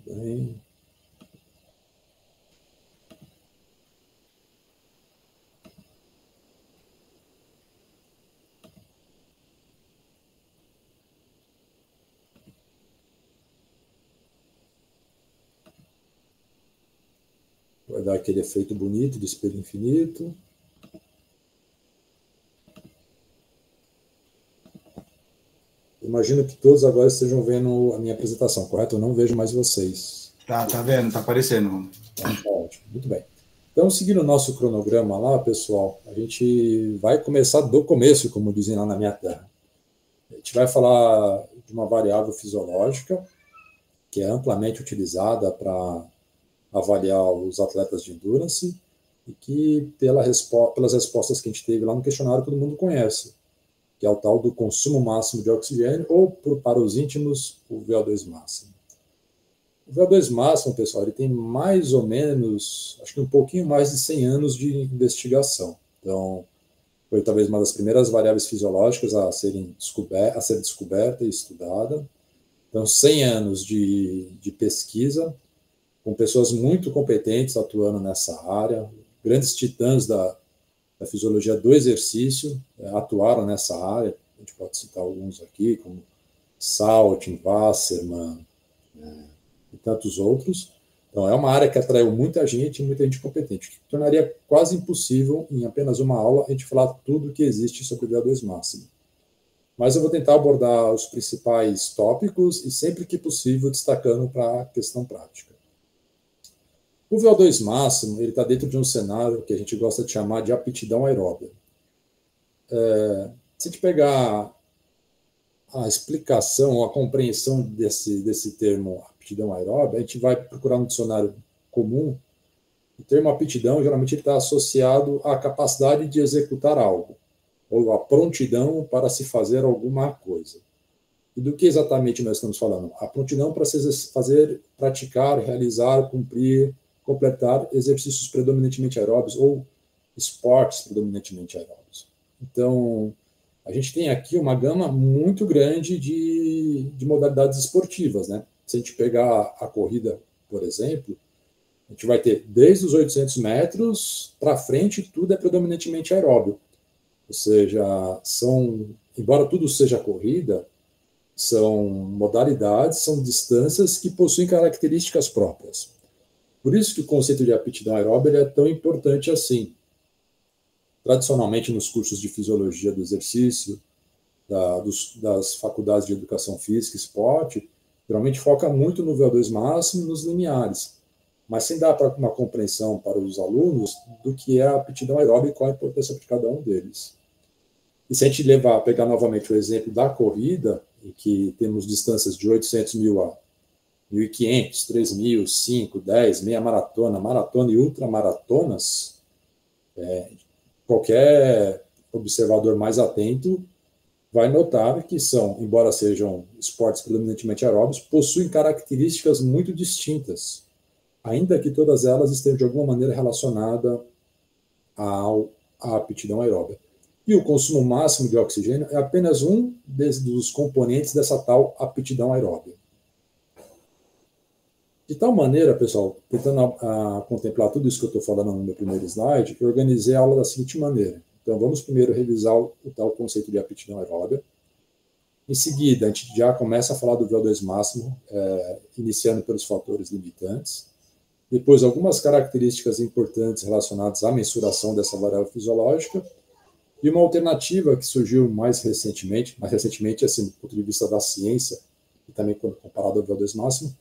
bem. Vai dar aquele efeito bonito de espelho infinito. Imagino que todos agora estejam vendo a minha apresentação, correto? Eu não vejo mais vocês. Tá vendo, tá aparecendo. Tá ótimo, muito bem. Então, seguindo o nosso cronograma lá, pessoal, a gente vai começar do começo, como dizem lá na minha terra. A gente vai falar de uma variável fisiológica, que é amplamente utilizada para avaliar os atletas de endurance, e que, pelas respostas que a gente teve lá no questionário, todo mundo conhece, que é o tal do consumo máximo de oxigênio, ou, para os íntimos, o VO2 máximo. O VO2 máximo, pessoal, ele tem mais ou menos, acho que um pouquinho mais de 100 anos de investigação. Então, foi talvez uma das primeiras variáveis fisiológicas a ser descoberta e estudada. Então, 100 anos de pesquisa, com pessoas muito competentes atuando nessa área, grandes titãs da fisiologia do exercício atuaram nessa área. A gente pode citar alguns aqui, como Saltin, Wasserman, e tantos outros. Então, é uma área que atraiu muita gente competente, que tornaria quase impossível, em apenas uma aula, a gente falar tudo que existe sobre o VO2 máximo. Mas eu vou tentar abordar os principais tópicos e, sempre que possível, destacando para a questão prática. O VO2 máximo está dentro de um cenário que a gente gosta de chamar de aptidão aeróbica. Se a gente pegar a explicação, a compreensão desse termo aptidão aeróbica, a gente vai procurar no dicionário comum. O termo aptidão, geralmente, está associado à capacidade de executar algo, ou à prontidão para se fazer alguma coisa. E do que exatamente nós estamos falando? A prontidão para se fazer, praticar, realizar, cumprir, completar exercícios predominantemente aeróbicos ou esportes predominantemente aeróbicos. Então, a gente tem aqui uma gama muito grande de modalidades esportivas, né? Se a gente pegar a corrida, por exemplo, a gente vai ter desde os 800 metros para frente, tudo é predominantemente aeróbio. Ou seja, embora tudo seja corrida, são modalidades, são distâncias que possuem características próprias. Por isso que o conceito de aptidão aeróbica é tão importante assim. Tradicionalmente, nos cursos de fisiologia do exercício, das faculdades de educação física e esporte, geralmente foca muito no VO2 máximo e nos limiares, mas sem dar uma compreensão para os alunos do que é a aptidão aeróbica e qual a importância de cada um deles. E se a gente pegar novamente o exemplo da corrida, em que temos distâncias de 800 mil a 1.500, 3.000, 5, 10, meia maratona, maratona e ultramaratonas, qualquer observador mais atento vai notar que embora sejam esportes predominantemente aeróbicos, possuem características muito distintas, ainda que todas elas estejam de alguma maneira relacionadas à aptidão aeróbica. E o consumo máximo de oxigênio é apenas um dos componentes dessa tal aptidão aeróbica. De tal maneira, pessoal, tentando contemplar tudo isso que eu estou falando no meu primeiro slide, eu organizei a aula da seguinte maneira. Então, vamos primeiro revisar o tal conceito de aptidão aeróbica. Em seguida, a gente já começa a falar do VO2 máximo, iniciando pelos fatores limitantes. Depois, algumas características importantes relacionadas à mensuração dessa variável fisiológica. E uma alternativa que surgiu mais recentemente, assim, do ponto de vista da ciência, e também quando comparado ao VO2 máximo,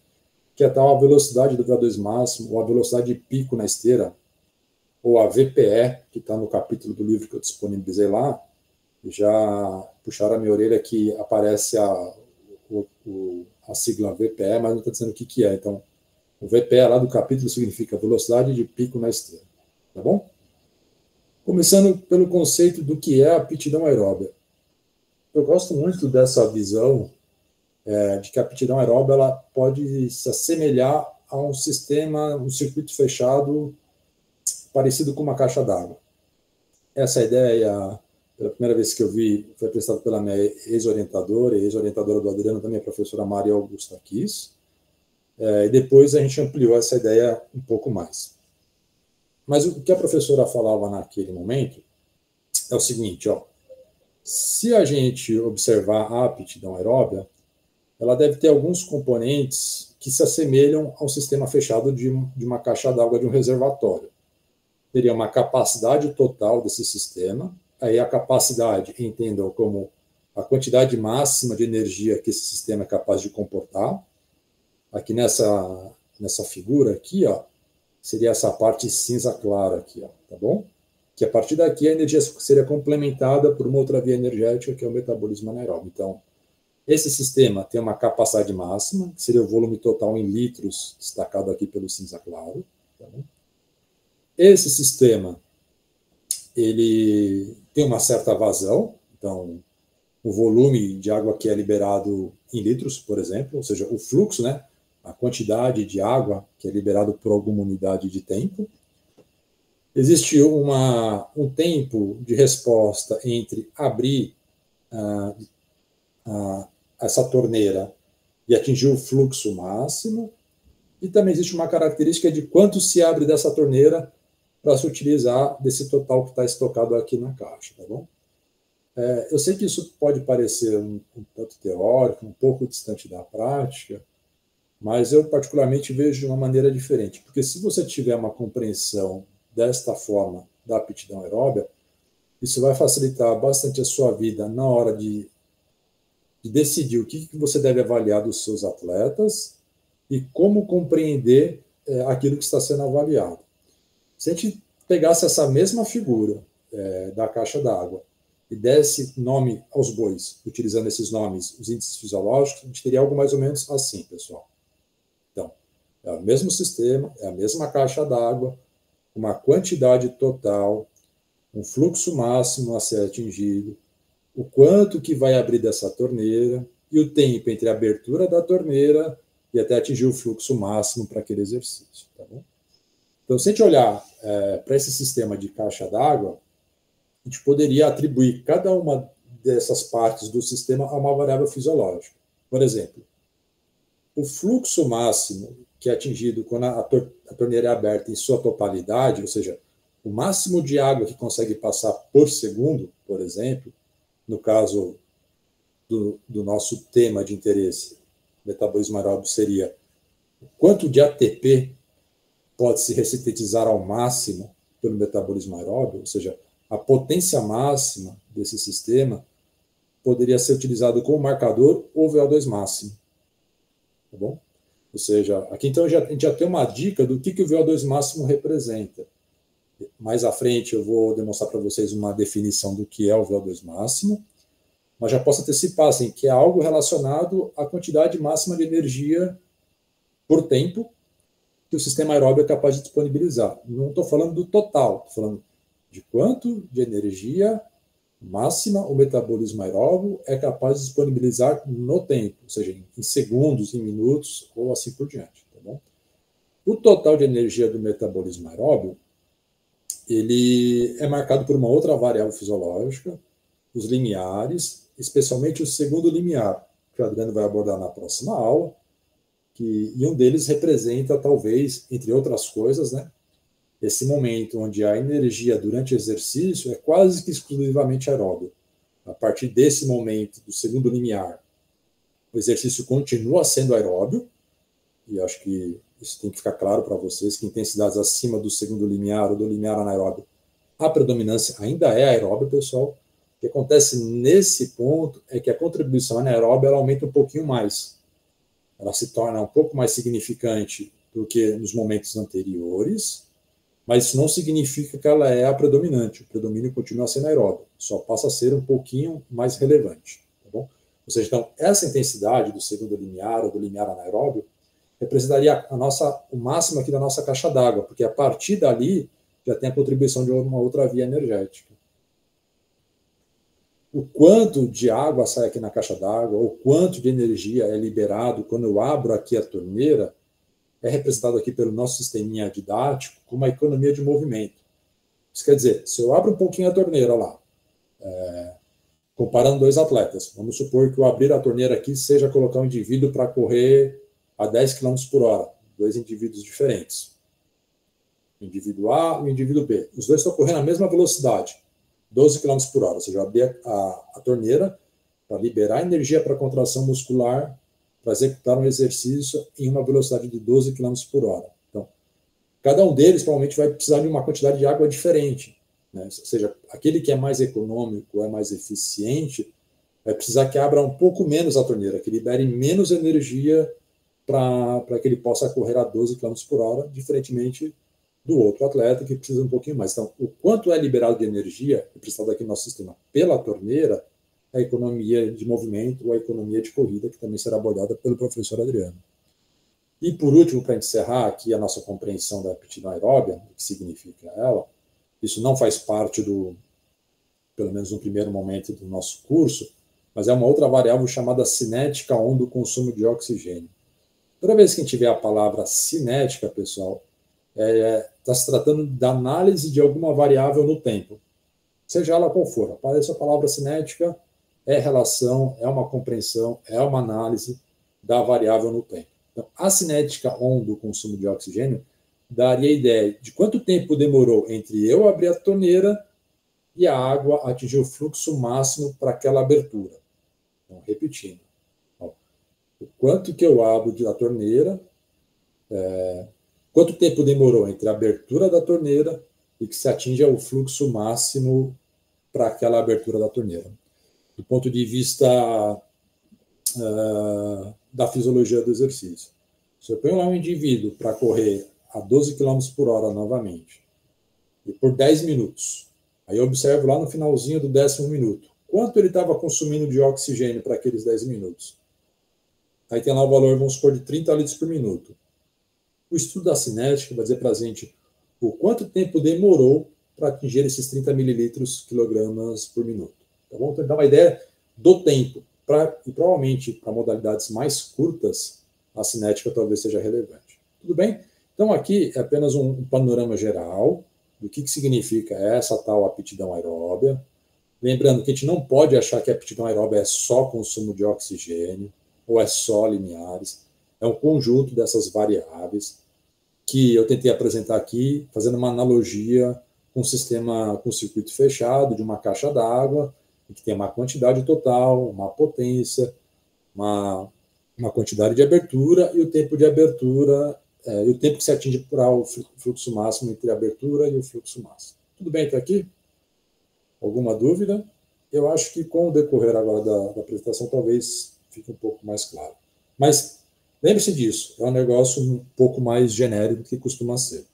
que é a velocidade do VO2 máximo, ou a velocidade de pico na esteira, ou a VPE, que está no capítulo do livro que eu disponibilizei lá. Já puxaram a minha orelha que aparece a sigla VPE, mas não está dizendo o que é. Então, o VPE lá do capítulo significa velocidade de pico na esteira. Tá bom? Começando pelo conceito do que é a aptidão aeróbica. Eu gosto muito dessa visão de que a aptidão aeróbica ela pode se assemelhar a um circuito fechado parecido com uma caixa d'água. Essa ideia, pela primeira vez que eu vi, foi apresentada pela minha ex-orientadora do Adriano, também a professora Maria Augusta Kiss. E depois a gente ampliou essa ideia um pouco mais. Mas o que a professora falava naquele momento é o seguinte, ó, se a gente observar a aptidão aeróbia, ela deve ter alguns componentes que se assemelham ao sistema fechado de uma caixa d'água de um reservatório. Teria uma capacidade total desse sistema, aí a capacidade, entendam como a quantidade máxima de energia que esse sistema é capaz de comportar. Aqui nessa figura aqui, ó, seria essa parte cinza clara aqui, ó, tá bom? Que a partir daqui a energia seria complementada por uma outra via energética, que é o metabolismo anaeróbio. Então, esse sistema tem uma capacidade máxima, que seria o volume total em litros, destacado aqui pelo cinza claro. Tá bom? Esse sistema, ele tem uma certa vazão, então, o volume de água que é liberado em litros, por exemplo, ou seja, o fluxo, né, a quantidade de água que é liberado por alguma unidade de tempo. Existe um tempo de resposta entre abrir essa torneira e atingir o fluxo máximo, e também existe uma característica de quanto se abre dessa torneira para se utilizar desse total que está estocado aqui na caixa, tá bom? Eu sei que isso pode parecer um tanto teórico, um pouco distante da prática, mas eu particularmente vejo de uma maneira diferente, porque se você tiver uma compreensão desta forma da aptidão aeróbia, isso vai facilitar bastante a sua vida na hora de decidir o que você deve avaliar dos seus atletas e como compreender aquilo que está sendo avaliado. Se a gente pegasse essa mesma figura da caixa d'água e desse nome aos bois, utilizando esses nomes, os índices fisiológicos, a gente teria algo mais ou menos assim, pessoal. Então, é o mesmo sistema, é a mesma caixa d'água, uma quantidade total, um fluxo máximo a ser atingido, o quanto que vai abrir dessa torneira e o tempo entre a abertura da torneira e até atingir o fluxo máximo para aquele exercício. Tá bom? Então, se a gente olhar para esse sistema de caixa d'água, a gente poderia atribuir cada uma dessas partes do sistema a uma variável fisiológica. Por exemplo, o fluxo máximo que é atingido quando a torneira é aberta em sua totalidade, ou seja, o máximo de água que consegue passar por segundo, por exemplo, no caso do nosso tema de interesse, metabolismo aeróbio, seria o quanto de ATP pode se ressintetizar ao máximo pelo metabolismo aeróbio, ou seja, a potência máxima desse sistema poderia ser utilizado como marcador o VO2 máximo. Tá bom? Ou seja, aqui então a gente já tem uma dica do que o VO2 máximo representa. Mais à frente eu vou demonstrar para vocês uma definição do que é o VO2 máximo, mas já posso antecipar assim, que é algo relacionado à quantidade máxima de energia por tempo que o sistema aeróbio é capaz de disponibilizar. Não estou falando do total, estou falando de quanto de energia máxima o metabolismo aeróbio é capaz de disponibilizar no tempo, ou seja, em segundos, em minutos ou assim por diante. Tá bom? O total de energia do metabolismo aeróbio ele é marcado por uma outra variável fisiológica, os limiares, especialmente o segundo limiar, que o Adriano vai abordar na próxima aula, e um deles representa, talvez, entre outras coisas, né, esse momento onde a energia durante o exercício é quase que exclusivamente aeróbio. A partir desse momento, do segundo limiar, o exercício continua sendo aeróbio, e acho que isso tem que ficar claro para vocês, que intensidades acima do segundo limiar ou do limiar anaeróbio, a predominância ainda é aeróbio, pessoal. O que acontece nesse ponto é que a contribuição anaeróbia ela aumenta um pouquinho mais. Ela se torna um pouco mais significante do que nos momentos anteriores, mas isso não significa que ela é a predominante. O predomínio continua sendo aeróbio, só passa a ser um pouquinho mais relevante. Tá bom? Ou seja, então, essa intensidade do segundo limiar ou do limiar anaeróbio representaria o máximo aqui da nossa caixa d'água, porque a partir dali já tem a contribuição de uma outra via energética. O quanto de água sai aqui na caixa d'água, ou quanto de energia é liberado quando eu abro aqui a torneira, é representado aqui pelo nosso sisteminha didático como uma economia de movimento. Isso quer dizer, se eu abro um pouquinho a torneira lá, comparando dois atletas, vamos supor que eu abrir a torneira aqui seja colocar um indivíduo para correr a 10 km por hora, dois indivíduos diferentes. O indivíduo A e o indivíduo B. Os dois estão correndo a mesma velocidade, 12 km por hora. Ou seja, eu abri a torneira para liberar energia para a contração muscular, para executar um exercício em uma velocidade de 12 km por hora. Então, cada um deles provavelmente vai precisar de uma quantidade de água diferente, né? Ou seja, aquele que é mais econômico, é mais eficiente, vai precisar que abra um pouco menos a torneira, que libere menos energia para que ele possa correr a 12 km por hora, diferentemente do outro atleta que precisa um pouquinho mais. Então, o quanto é liberado de energia, representado aqui no nosso sistema pela torneira, é a economia de movimento ou a economia de corrida, que também será abordada pelo professor Adriano. E, por último, para encerrar aqui a nossa compreensão da aptidão aeróbia, o que significa ela, isso não faz parte pelo menos no primeiro momento do nosso curso, mas é uma outra variável chamada cinética ou do consumo de oxigênio. Toda vez que a gente vê a palavra cinética, pessoal, está se tratando da análise de alguma variável no tempo, seja ela qual for. Aparece a palavra cinética, é relação, é uma compreensão, é uma análise da variável no tempo. Então, a cinética on do consumo de oxigênio daria a ideia de quanto tempo demorou entre eu abrir a torneira e a água atingir o fluxo máximo para aquela abertura. Então, repetindo. O quanto que eu abro da torneira, quanto tempo demorou entre a abertura da torneira e que se atinja o fluxo máximo para aquela abertura da torneira. Do ponto de vista da fisiologia do exercício. Se eu ponho lá um indivíduo para correr a 12 km por hora novamente, e por 10 minutos, aí eu observo lá no finalzinho do 10º minuto, quanto ele estava consumindo de oxigênio para aqueles 10 minutos. Aí tem lá o valor, vamos supor, de 30 litros por minuto. O estudo da cinética vai dizer para a gente o quanto tempo demorou para atingir esses 30 mililitros quilogramas por minuto. Tá bom? Então, dá uma ideia do tempo. E provavelmente, para modalidades mais curtas, a cinética talvez seja relevante. Tudo bem? Então, aqui é apenas um panorama geral do que significa essa tal aptidão aeróbia. Lembrando que a gente não pode achar que a aptidão aeróbia é só consumo de oxigênio ou é só limiares. É um conjunto dessas variáveis que eu tentei apresentar aqui, fazendo uma analogia com um sistema com circuito fechado de uma caixa d'água, que tem uma quantidade total, uma potência, uma quantidade de abertura e o tempo de abertura, e o tempo que se atinge para o fluxo máximo entre a abertura e o fluxo máximo. Tudo bem até aqui? Alguma dúvida? Eu acho que com o decorrer agora da apresentação talvez fique um pouco mais claro. Mas lembre-se disso, é um negócio um pouco mais genérico do que costuma ser.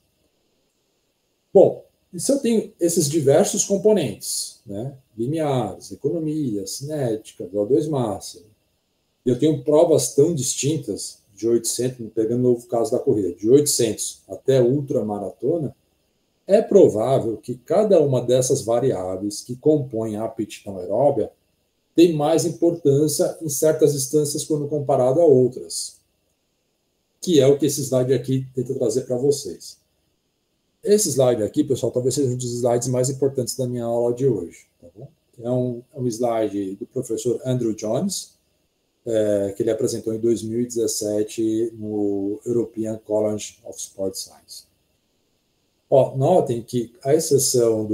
Bom, e se eu tenho esses diversos componentes, né, limiares, economia, cinética, VO2 máximo, e eu tenho provas tão distintas, de 800, pegando o novo caso da corrida, de 800 até ultramaratona, é provável que cada uma dessas variáveis que compõem a aptidão aeróbia tem mais importância em certas distâncias quando comparado a outras, que é o que esse slide aqui tenta trazer para vocês. Esse slide aqui, pessoal, talvez seja um dos slides mais importantes da minha aula de hoje. Tá bom? É um slide do professor Andrew Jones, que ele apresentou em 2017 no European College of Sport Science. Notem que, à exceção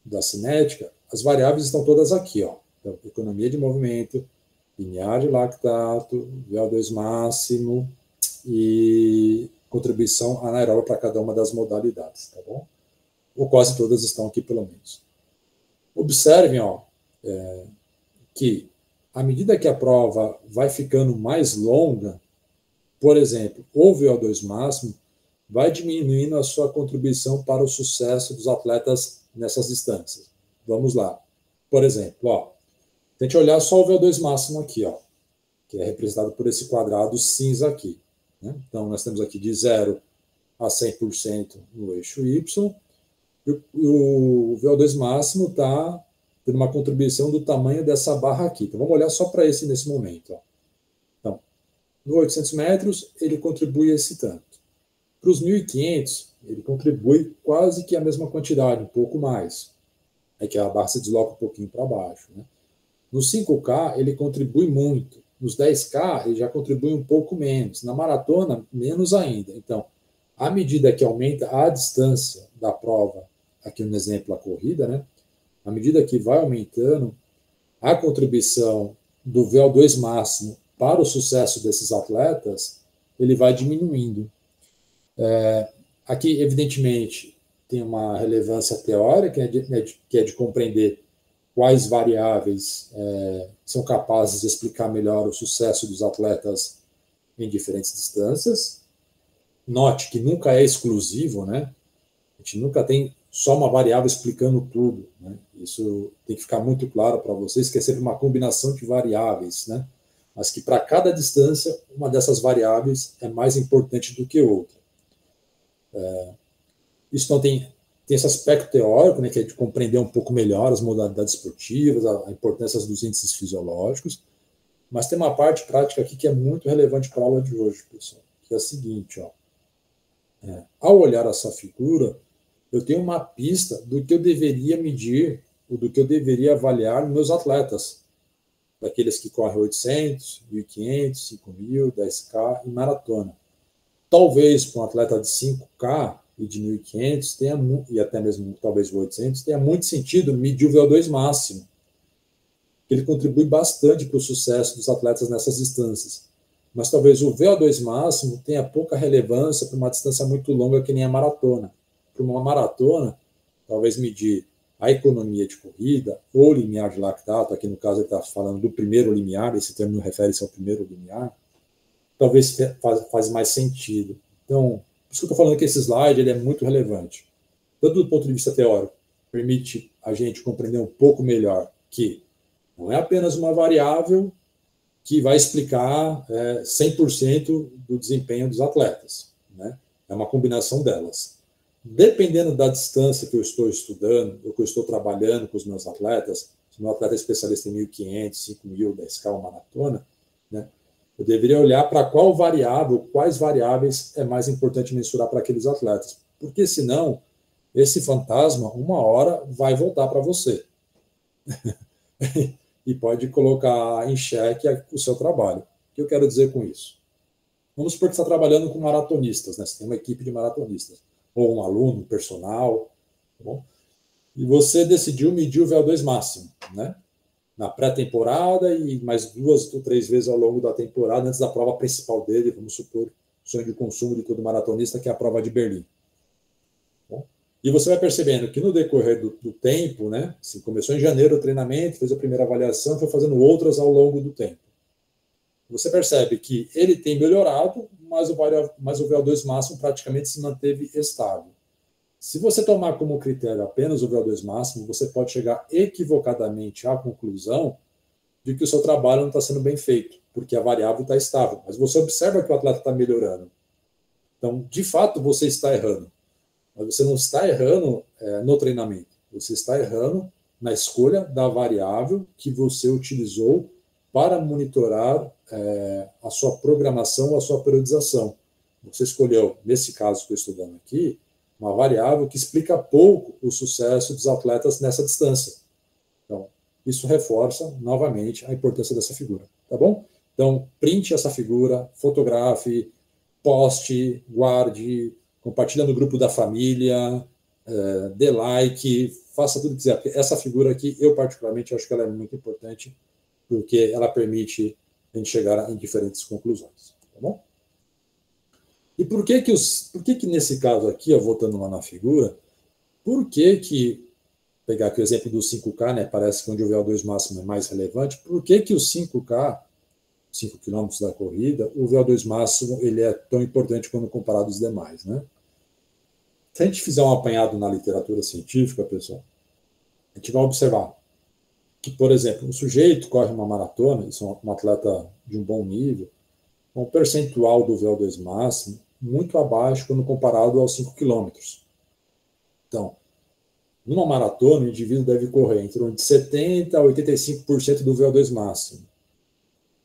da cinética, as variáveis estão todas aqui. Então, economia de movimento, limiar de lactato, VO2 máximo e contribuição anaeróbica para cada uma das modalidades, tá bom? Ou quase todas estão aqui, pelo menos. Observem que, à medida que a prova vai ficando mais longa, por exemplo, o VO2 máximo vai diminuindo a sua contribuição para o sucesso dos atletas nessas distâncias. Vamos lá. Por exemplo, se a gente olhar só o VO2 máximo aqui, que é representado por esse quadrado cinza aqui. Né? Então, nós temos aqui de 0 a 100% no eixo Y, e o VO2 máximo está tendo uma contribuição do tamanho dessa barra aqui. Então, vamos olhar só para esse nesse momento. Então, no 800 metros, ele contribui esse tanto. Para os 1.500, ele contribui quase que a mesma quantidade, um pouco mais. É que a barra se desloca um pouquinho para baixo. Né? No 5K, ele contribui muito. nos 10K, ele já contribui um pouco menos. Na maratona, menos ainda. Então, à medida que aumenta a distância da prova, aqui no exemplo a corrida, né? À medida que vai aumentando, a contribuição do VO2 máximo para o sucesso desses atletas, ele vai diminuindo. Aqui, evidentemente, tem uma relevância teórica, que é de compreender quais variáveis são capazes de explicar melhor o sucesso dos atletas em diferentes distâncias. Note que nunca é exclusivo, né? A gente nunca tem só uma variável explicando tudo, né? Isso tem que ficar muito claro para vocês, que é sempre uma combinação de variáveis, né? Mas que para cada distância, uma dessas variáveis é mais importante do que outra. Isso não tem esse aspecto teórico, né, que é de compreender um pouco melhor as modalidades esportivas, a importância dos índices fisiológicos, mas tem uma parte prática aqui que é muito relevante para a aula de hoje, pessoal, que é a seguinte, ó. Ao olhar essa figura, eu tenho uma pista do que eu deveria medir, ou do que eu deveria avaliar nos meus atletas, daqueles que correm 800, 1.500, 5.000, 10K e maratona. Talvez para um atleta de 5K e de 1.500, e até mesmo talvez o 800, tenha muito sentido medir o VO2 máximo. Ele contribui bastante para o sucesso dos atletas nessas distâncias. Mas talvez o VO2 máximo tenha pouca relevância para uma distância muito longa que nem a maratona. Para uma maratona, talvez medir a economia de corrida ou limiar de lactato, aqui no caso ele está falando do primeiro limiar, esse termo refere-se ao primeiro limiar, talvez faz mais sentido. Então, por isso que eu estou falando que esse slide ele é muito relevante. Tanto do ponto de vista teórico, permite a gente compreender um pouco melhor que não é apenas uma variável que vai explicar 100% do desempenho dos atletas, né? É uma combinação delas. Dependendo da distância que eu estou estudando, ou que eu estou trabalhando com os meus atletas, se o meu atleta é especialista em 1.500, 5.000, 10K ou maratona, né? Eu deveria olhar para quais variáveis é mais importante mensurar para aqueles atletas. Porque senão, esse fantasma, uma hora, vai voltar para você. E pode colocar em xeque o seu trabalho. O que eu quero dizer com isso? Vamos supor que você está trabalhando com maratonistas, né? Você tem uma equipe de maratonistas, ou um aluno, um personal, tá bom? E você decidiu medir o VO2 máximo, né? Na pré-temporada e mais 2 ou 3 vezes ao longo da temporada, antes da prova principal dele, vamos supor, o sonho de consumo de todo maratonista, que é a prova de Berlim. Bom, e você vai percebendo que no decorrer do tempo, né, assim, começou em janeiro o treinamento, fez a primeira avaliação, foi fazendo outras ao longo do tempo. Você percebe que ele tem melhorado, mas o VO2 máximo praticamente se manteve estável. Se você tomar como critério apenas o VO2 máximo, você pode chegar equivocadamente à conclusão de que o seu trabalho não está sendo bem feito, porque a variável está estável. Mas você observa que o atleta está melhorando. Então, de fato, você está errando. Mas você não está errando no treinamento. Você está errando na escolha da variável que você utilizou para monitorar a sua programação, a sua periodização. Você escolheu, nesse caso que eu estou dando aqui, uma variável que explica pouco o sucesso dos atletas nessa distância. Então, isso reforça, novamente, a importância dessa figura, tá bom? Então, printe essa figura, fotografe, poste, guarde, compartilha no grupo da família, dê like, faça tudo que quiser, porque essa figura aqui, eu particularmente acho que ela é muito importante, porque ela permite a gente chegar em diferentes conclusões, tá bom? E por que nesse caso aqui, ó, voltando lá na figura, por que pegar aqui o exemplo do 5K, né, parece que onde o VO2 máximo é mais relevante, por que o 5K, 5 km da corrida, o VO2 máximo ele é tão importante quando comparado aos demais, né? Se a gente fizer um apanhado na literatura científica, pessoal, a gente vai observar que, por exemplo, um sujeito corre uma maratona, isso é um atleta de um bom nível, com um percentual do VO2 máximo muito abaixo quando comparado aos 5 km. Então, numa maratona, o indivíduo deve correr entre 70% a 85% do VO2 máximo.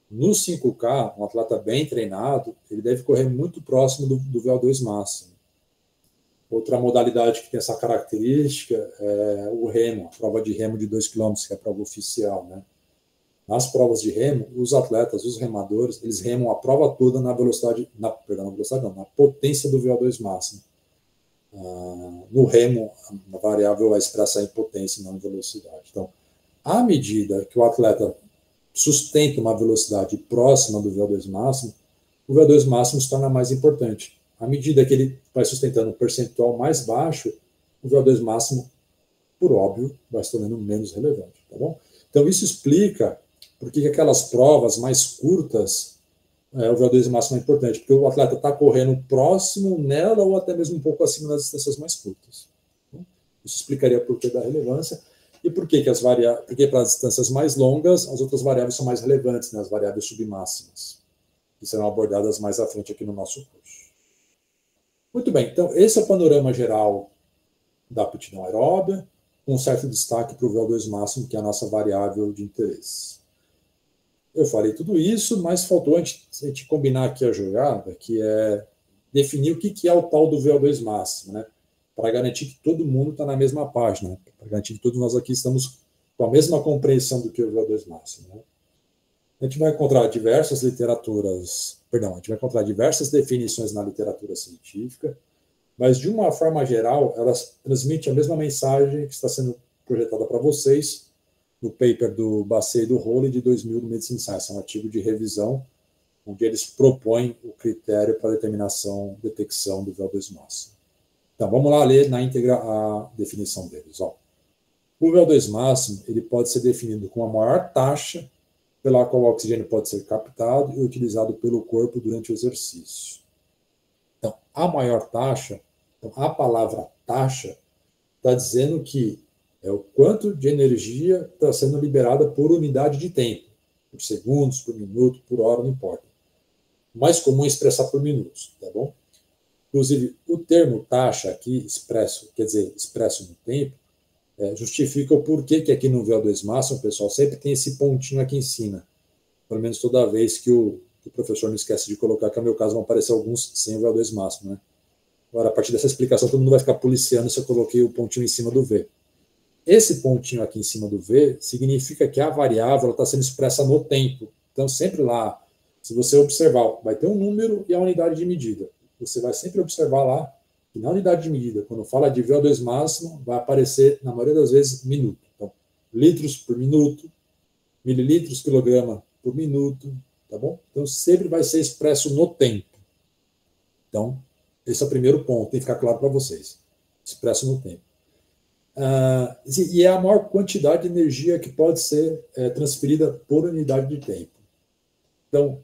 No 5K, um atleta bem treinado, ele deve correr muito próximo do VO2 máximo. Outra modalidade que tem essa característica é o remo, a prova de remo de 2 km, que é a prova oficial, né? Nas provas de remo, os atletas, os remadores, eles remam a prova toda na velocidade, na potência do VO2 máximo. No remo, a variável é expressa em potência e não em velocidade. Então, à medida que o atleta sustenta uma velocidade próxima do VO2 máximo, o VO2 máximo se torna mais importante. À medida que ele vai sustentando um percentual mais baixo, o VO2 máximo, por óbvio, vai se tornando menos relevante, tá bom? Então, isso explica por que aquelas provas mais curtas, o VO2 máximo é importante, porque o atleta está correndo próximo nela ou até mesmo um pouco acima das distâncias mais curtas. Isso explicaria por que da relevância e por que porque para as distâncias mais longas, as outras variáveis são mais relevantes, né, as variáveis submáximas, que serão abordadas mais à frente aqui no nosso curso. Muito bem, então esse é o panorama geral da aptidão aeróbia, com um certo destaque para o VO2 máximo, que é a nossa variável de interesse. Eu falei tudo isso, mas faltou a gente combinar aqui a jogada, que é definir o que é o tal do VO2 máximo, né? Para garantir que todo mundo está na mesma página, né? Para garantir que todos nós aqui estamos com a mesma compreensão do que é o VO2 máximo, né? A gente vai encontrar diversas definições na literatura científica, mas, de uma forma geral, elas transmitem a mesma mensagem que está sendo projetada para vocês no paper do Basset e do Rowley de 2000 do Medicine Science, um artigo de revisão, onde eles propõem o critério para detecção do VO2 máximo. Então, vamos lá ler na íntegra a definição deles. Ó. O VO2 máximo ele pode ser definido como a maior taxa pela qual o oxigênio pode ser captado e utilizado pelo corpo durante o exercício. Então, a maior taxa, então, a palavra taxa está dizendo que é o quanto de energia está sendo liberada por unidade de tempo, por segundos, por minuto, por hora, não importa. O mais comum é expressar por minutos, tá bom? Inclusive, o termo taxa aqui, expresso no tempo, justifica o porquê que aqui no VO2 máximo, pessoal, sempre tem esse pontinho aqui em cima. Pelo menos toda vez que o professor não esquece de colocar, que no meu caso vão aparecer alguns sem o VO2 máximo, né? Agora, a partir dessa explicação, todo mundo vai ficar policiando se eu coloquei o pontinho em cima do V. Esse pontinho aqui em cima do V significa que a variável está sendo expressa no tempo. Então, sempre lá, se você observar, vai ter um número e a unidade de medida. Você vai sempre observar lá que na unidade de medida, quando fala de VO2 máximo, vai aparecer, na maioria das vezes, minuto. Então, litros por minuto, mililitros, quilograma por minuto, tá bom? Então, sempre vai ser expresso no tempo. Então, esse é o primeiro ponto, tem que ficar claro para vocês. Expresso no tempo. E é a maior quantidade de energia que pode ser transferida por unidade de tempo. Então,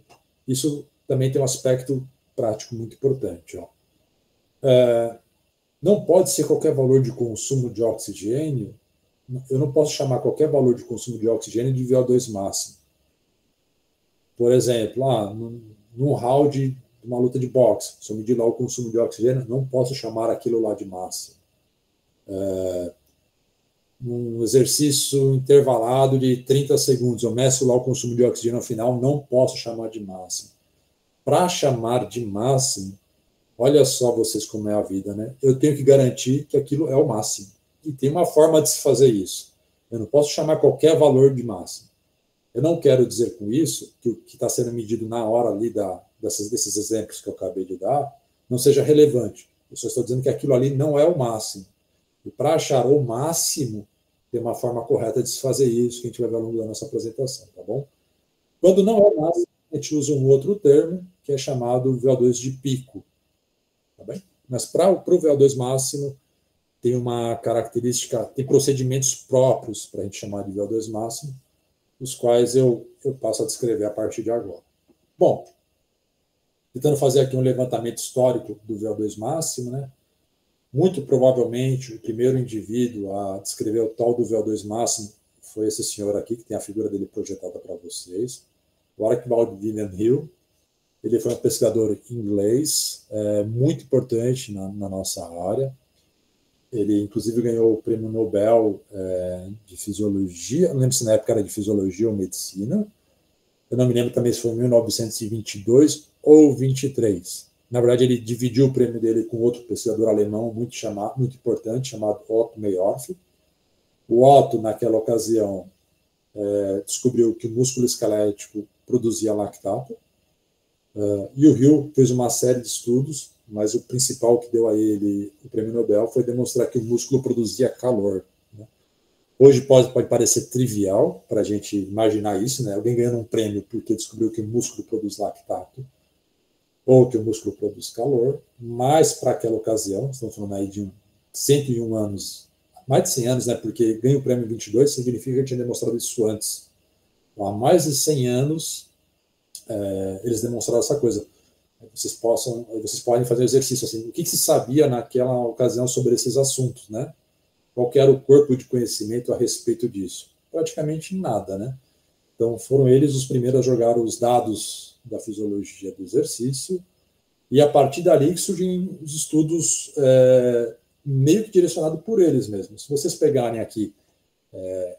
isso também tem um aspecto prático muito importante. Ó. Não pode ser qualquer valor de consumo de oxigênio, eu não posso chamar qualquer valor de consumo de oxigênio de VO2 máximo. Por exemplo, num round, uma luta de boxe, se eu medir lá o consumo de oxigênio, não posso chamar aquilo lá de máximo. Num exercício intervalado de 30 segundos, eu meço lá o consumo de oxigênio ao final, não posso chamar de máximo. Para chamar de máximo, olha só vocês como é a vida, né? Eu tenho que garantir que aquilo é o máximo. E tem uma forma de se fazer isso. Eu não posso chamar qualquer valor de máximo. Eu não quero dizer com isso que o que está sendo medido na hora ali desses exemplos que eu acabei de dar não seja relevante. Eu só estou dizendo que aquilo ali não é o máximo. E para achar o máximo, tem uma forma correta de se fazer isso, que a gente vai ver ao longo da nossa apresentação, tá bom? Quando não é o máximo, a gente usa um outro termo, que é chamado VO2 de pico. Tá bem? Mas para o VO2 máximo, tem uma característica, tem procedimentos próprios para a gente chamar de VO2 máximo, os quais eu passo a descrever a partir de agora. Bom, tentando fazer aqui um levantamento histórico do VO2 máximo, né? Muito provavelmente, o primeiro indivíduo a descrever o tal do VO2 máximo foi esse senhor aqui, que tem a figura dele projetada para vocês, o Archibald William Hill. Ele foi um pesquisador inglês, muito importante na nossa área. Ele, inclusive, ganhou o Prêmio Nobel de Fisiologia, não lembro se na época era de Fisiologia ou Medicina. Eu não me lembro também se foi em 1922 ou 23. Na verdade, ele dividiu o prêmio dele com outro pesquisador alemão muito importante, chamado Otto Meyerhoff. O Otto, naquela ocasião, descobriu que o músculo esquelético produzia lactato, e o Hill fez uma série de estudos, mas o principal que deu a ele o prêmio Nobel foi demonstrar que o músculo produzia calor. Né? Hoje pode parecer trivial para a gente imaginar isso, né? Alguém ganhando um prêmio porque descobriu que o músculo produz lactato, ou que o músculo produz calor, mas para aquela ocasião, estamos falando aí de 101 anos, mais de 100 anos, né? Porque ganha o prêmio 22, significa que tinha demonstrado isso antes. Então, há mais de 100 anos, eles demonstraram essa coisa. Vocês podem fazer um exercício assim. O que se sabia naquela ocasião sobre esses assuntos, né? Qual era o corpo de conhecimento a respeito disso? Praticamente nada, né? Então, foram eles os primeiros a jogar os dados da fisiologia do exercício, e a partir dali que surgem os estudos meio que direcionados por eles mesmos. Se vocês pegarem aqui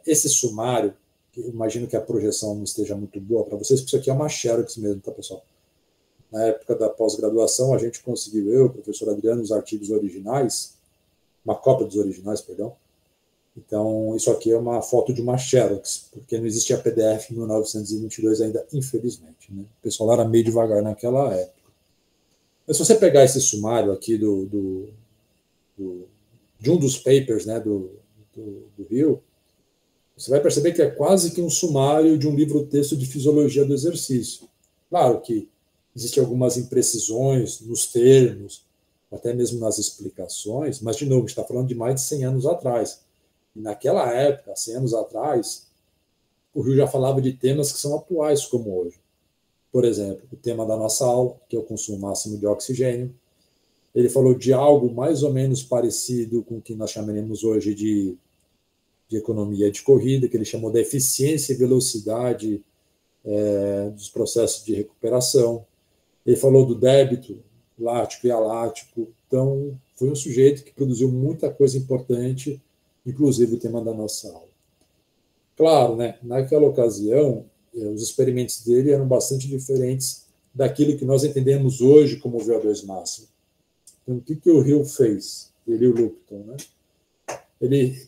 esse sumário, eu imagino que a projeção não esteja muito boa para vocês, porque isso aqui é uma Xerox mesmo, tá, pessoal? Na época da pós-graduação, a gente conseguiu, eu, o professor Adriano, os artigos originais, uma cópia dos originais, perdão. Então, isso aqui é uma foto de uma Xerox, porque não existia PDF em 1922 ainda, infelizmente. Né? O pessoal era meio devagar naquela época. Mas se você pegar esse sumário aqui de um dos papers, né, do Hill, você vai perceber que é quase que um sumário de um livro-texto de fisiologia do exercício. Claro que existem algumas imprecisões nos termos, até mesmo nas explicações, mas, de novo, a gente está falando de mais de 100 anos atrás. E naquela época, 100 anos atrás, o Hill já falava de temas que são atuais como hoje. Por exemplo, o tema da nossa aula, que é o consumo máximo de oxigênio. Ele falou de algo mais ou menos parecido com o que nós chamaremos hoje de economia de corrida, que ele chamou de eficiência e velocidade dos processos de recuperação. Ele falou do débito lático e alático. Então, foi um sujeito que produziu muita coisa importante, inclusive o tema da nossa aula. Claro, né, naquela ocasião, os experimentos dele eram bastante diferentes daquilo que nós entendemos hoje como VO2 máximo. Então, o que o Hill fez? Ele e o Lupton, né?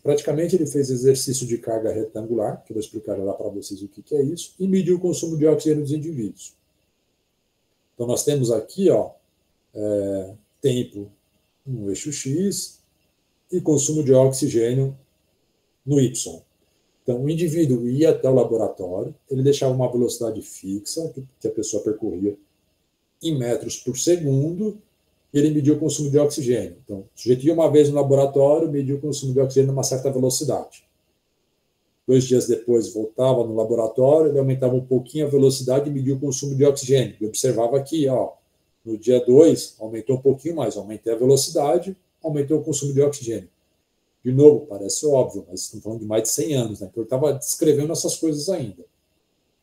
Praticamente ele fez exercício de carga retangular, que eu vou explicar lá para vocês o que é isso, e mediu o consumo de oxigênio dos indivíduos. Então, nós temos aqui, tempo no eixo X e consumo de oxigênio no Y. Então, o indivíduo ia até o laboratório, ele deixava uma velocidade fixa, que a pessoa percorria em metros por segundo, e ele mediu o consumo de oxigênio. Então, o sujeito ia uma vez no laboratório, mediu o consumo de oxigênio numa certa velocidade. 2 dias depois, voltava no laboratório, ele aumentava um pouquinho a velocidade e mediu o consumo de oxigênio. E observava aqui, no dia 2, aumentou um pouquinho mais, aumentei a velocidade, aumentou o consumo de oxigênio. De novo, parece óbvio, mas estamos falando de mais de 100 anos, né? Então, ele estava descrevendo essas coisas ainda.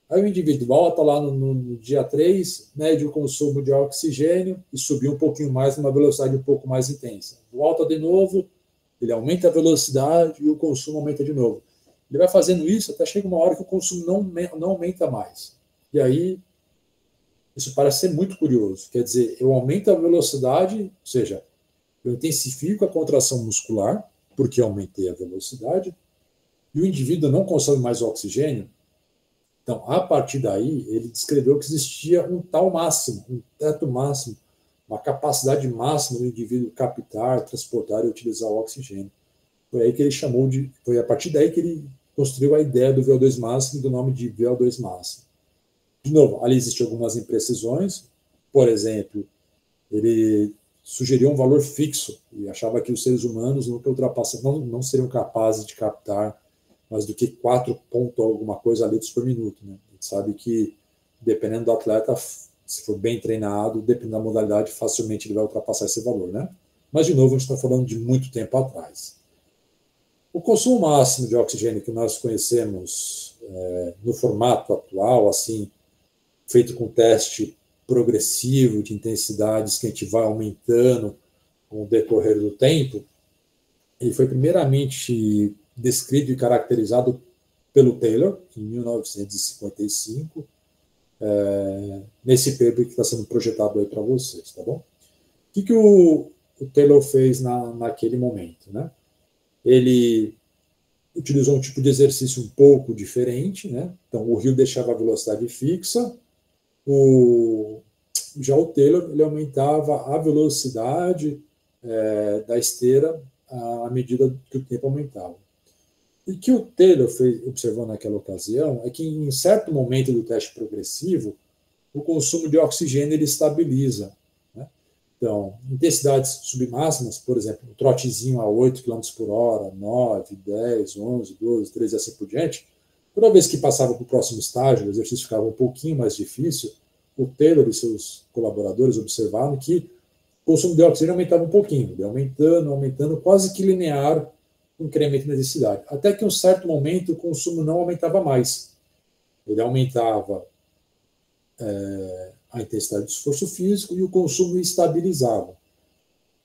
Aí o indivíduo volta lá no dia 3, mede o consumo de oxigênio e subiu um pouquinho mais, numa velocidade um pouco mais intensa. Volta de novo, ele aumenta a velocidade e o consumo aumenta de novo. Ele vai fazendo isso até chega uma hora que o consumo não aumenta mais. E aí, isso parece ser muito curioso. Quer dizer, eu aumento a velocidade, ou seja, eu intensifico a contração muscular, porque aumentei a velocidade, e o indivíduo não consome mais oxigênio. Então, a partir daí, ele descreveu que existia um tal máximo, um teto máximo, uma capacidade máxima do indivíduo captar, transportar e utilizar o oxigênio. Foi a partir daí que ele construiu a ideia do VO2 máximo, do nome de VO2 máximo. De novo, ali existem algumas imprecisões. Por exemplo, ele sugeriu um valor fixo e achava que os seres humanos não seriam capazes de captar mais do que 4 pontos alguma coisa litros por minuto. Né? A gente sabe que, dependendo do atleta, se for bem treinado, dependendo da modalidade, facilmente ele vai ultrapassar esse valor. Né? Mas, de novo, a gente está falando de muito tempo atrás. O consumo máximo de oxigênio que nós conhecemos no formato atual, assim, feito com teste progressivo de intensidades que a gente vai aumentando com o decorrer do tempo, ele foi primeiramente descrito e caracterizado pelo Taylor, em 1955, nesse paper que está sendo projetado aí para vocês, tá bom? O que o Taylor fez naquele momento, né? Ele utilizou um tipo de exercício um pouco diferente, né? Então, o Hill deixava a velocidade fixa, já o Taylor ele aumentava a velocidade da esteira à medida que o tempo aumentava. E o que o Taylor observou naquela ocasião é que, em certo momento do teste progressivo, o consumo de oxigênio ele estabiliza. Né? Então, intensidades submáximas, por exemplo, um trotezinho a 8 km por hora, 9, 10, 11, 12, 13 e assim por diante, toda vez que passava para o próximo estágio, o exercício ficava um pouquinho mais difícil, o Taylor e seus colaboradores observaram que o consumo de oxigênio aumentava um pouquinho, aumentando, quase que linear o incremento na intensidade. Até que, em um certo momento, o consumo não aumentava mais. Ele aumentava a intensidade do esforço físico e o consumo estabilizava.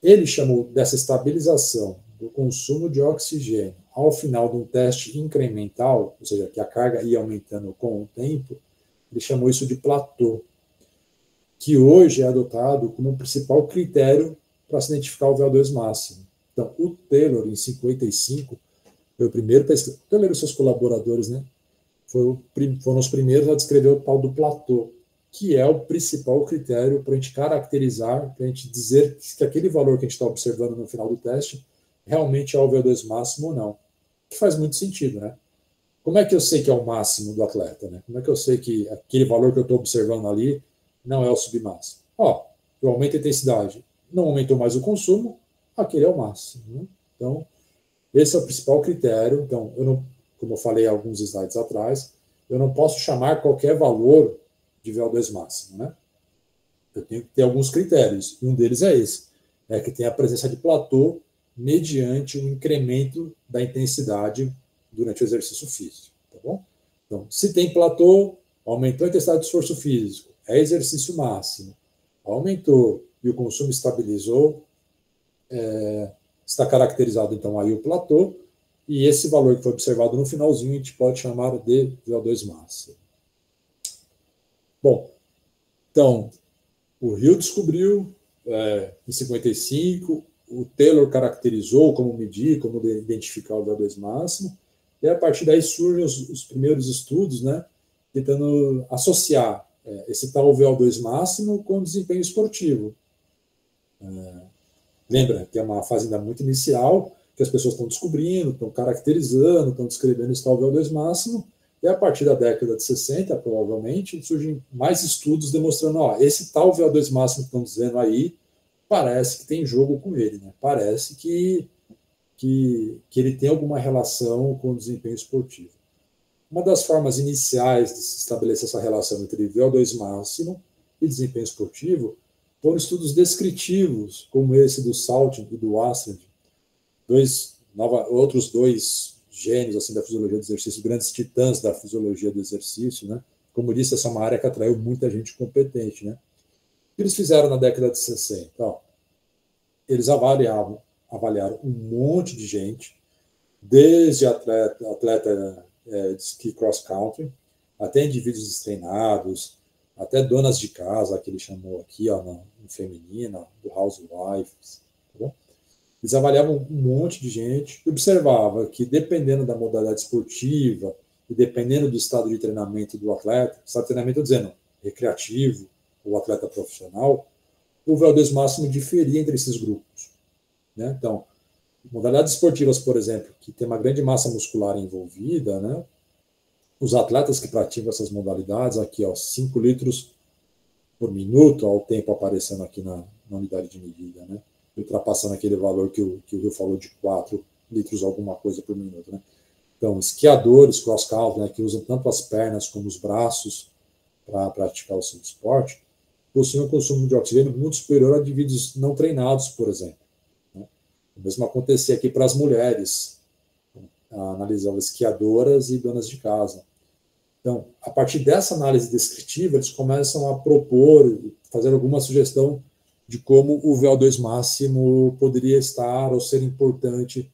Ele chamou dessa estabilização do consumo de oxigênio ao final de um teste incremental, ou seja, que a carga ia aumentando com o tempo, ele chamou isso de platô, que hoje é adotado como o principal critério para se identificar o VO2 máximo. Então, o Taylor, em 55, foi o primeiro pesquisador, o Taylor e seus colaboradores, né, foram os primeiros a descrever o tal do platô, que é o principal critério para a gente caracterizar, para a gente dizer que aquele valor que a gente está observando no final do teste realmente é o VO2 máximo ou não. Que faz muito sentido, né? Como é que eu sei que é o máximo do atleta, né? Como é que eu sei que aquele valor que eu estou observando ali não é o submáximo? Eu aumento a intensidade, não aumentou mais o consumo, aquele é o máximo. Né? Então, esse é o principal critério. Então, eu não, como eu falei alguns slides atrás, eu não posso chamar qualquer valor de VO2 máximo, né? Eu tenho que ter alguns critérios, e um deles é esse, que tem a presença de platô mediante um incremento da intensidade durante o exercício físico, tá bom? Então, se tem platô, aumentou a intensidade do esforço físico, é exercício máximo, aumentou e o consumo estabilizou, está caracterizado, então, aí o platô, e esse valor que foi observado no finalzinho a gente pode chamar de VO2 máximo. Bom, então, o Hill descobriu em 55, o Taylor caracterizou como medir, como identificar o VO2 máximo, e a partir daí surgem os primeiros estudos, né, tentando associar esse tal VO2 máximo com desempenho esportivo. Lembra que é uma fase ainda muito inicial, que as pessoas estão descobrindo, estão caracterizando, estão descrevendo esse tal VO2 máximo, e a partir da década de 60, provavelmente, surgem mais estudos demonstrando, esse tal VO2 máximo que estão dizendo aí, parece que tem jogo com ele, né? Parece que ele tem alguma relação com o desempenho esportivo. Uma das formas iniciais de se estabelecer essa relação entre VO2 máximo e desempenho esportivo foram estudos descritivos, como esse do Saltin e do Astrand, outros dois gênios assim, da fisiologia do exercício, grandes titãs da fisiologia do exercício, né? Como disse, essa é uma área que atraiu muita gente competente, né? O que eles fizeram na década de 60? Eles avaliaram um monte de gente, desde atleta de ski cross-country, até indivíduos destreinados, até donas de casa, que ele chamou aqui, no feminino, do housewives, tá bom? Eles avaliavam um monte de gente e observava que, dependendo da modalidade esportiva e dependendo do estado de treinamento do atleta, estado de treinamento, estou dizendo, recreativo ou atleta profissional, o VO2 máximo diferia entre esses grupos. Né? Então, modalidades esportivas, por exemplo, que tem uma grande massa muscular envolvida, né? Os atletas que praticam essas modalidades, aqui, 5 litros por minuto, o tempo aparecendo aqui na unidade de medida, né? Ultrapassando aquele valor que o Rio falou de 4 litros alguma coisa por minuto. Né? Então, esquiadores, cross-country, né, que usam tanto as pernas como os braços para praticar o seu esporte, possuem um consumo de oxigênio muito superior a indivíduos não treinados, por exemplo. Né? O mesmo acontecia aqui para as mulheres, analisando esquiadoras e donas de casa. Então, a partir dessa análise descritiva, eles começam a propor, fazer alguma sugestão de como o VO2 máximo poderia estar ou ser importante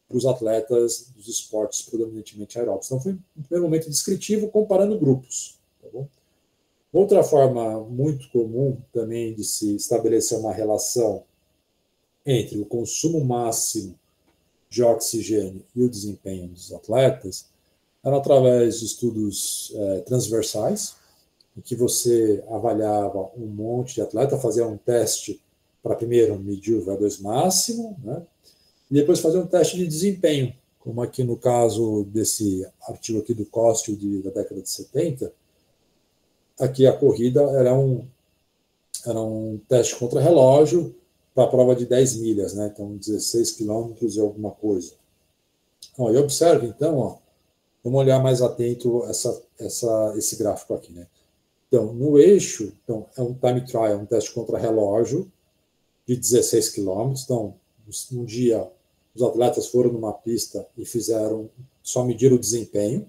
para os atletas dos esportes predominantemente aeróbicos. Então, foi um primeiro momento descritivo comparando grupos. Tá bom? Outra forma muito comum também de se estabelecer uma relação entre o consumo máximo de oxigênio e o desempenho dos atletas era através de estudos transversais, em que você avaliava um monte de atleta, fazia um teste para primeiro medir o VO2 máximo, né? E depois fazer um teste de desempenho, como aqui no caso desse artigo aqui do Costio da década de 70, aqui a corrida era um teste contra relógio para a prova de 10 milhas, né? Então 16 quilômetros e alguma coisa. E observe, então, vamos olhar mais atento esse gráfico aqui, né? Então, no eixo, é um time trial, um teste contra relógio de 16 quilômetros. Então, um dia, os atletas foram numa pista e só mediram o desempenho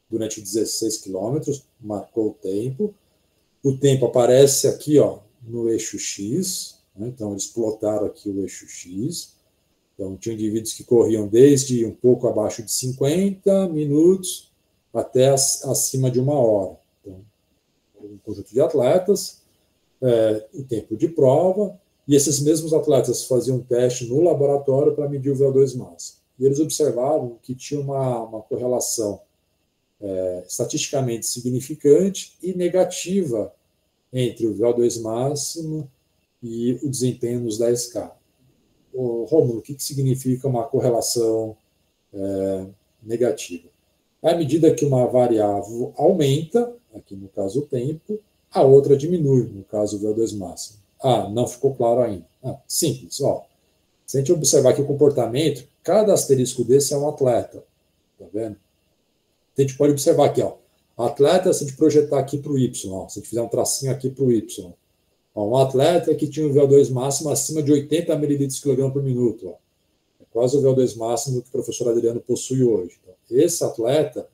durante 16 quilômetros, marcou o tempo. O tempo aparece aqui, no eixo X, né? Então, eles plotaram aqui o eixo X. Então, tinha indivíduos que corriam desde um pouco abaixo de 50 minutos até acima de 1 hora. Então, um conjunto de atletas, o tempo de prova, e esses mesmos atletas faziam um teste no laboratório para medir o VO2 máximo. E eles observavam que tinha uma correlação estatisticamente significante e negativa entre o VO2 máximo e o desempenho nos 10K. Rômulo, o que significa uma correlação negativa? À medida que uma variável aumenta, aqui no caso o tempo, a outra diminui, no caso o VO2 máximo. Não ficou claro ainda. Simples. Se a gente observar aqui o comportamento, cada asterisco desse é um atleta. Tá vendo? A gente pode observar aqui, atleta, se a gente projetar aqui para o Y, se a gente fizer um tracinho aqui para o Y, um atleta que tinha um VO2 máximo acima de 80 mililitros por quilograma por minuto. É quase o VO2 máximo que o professor Adriano possui hoje. Então, esse atleta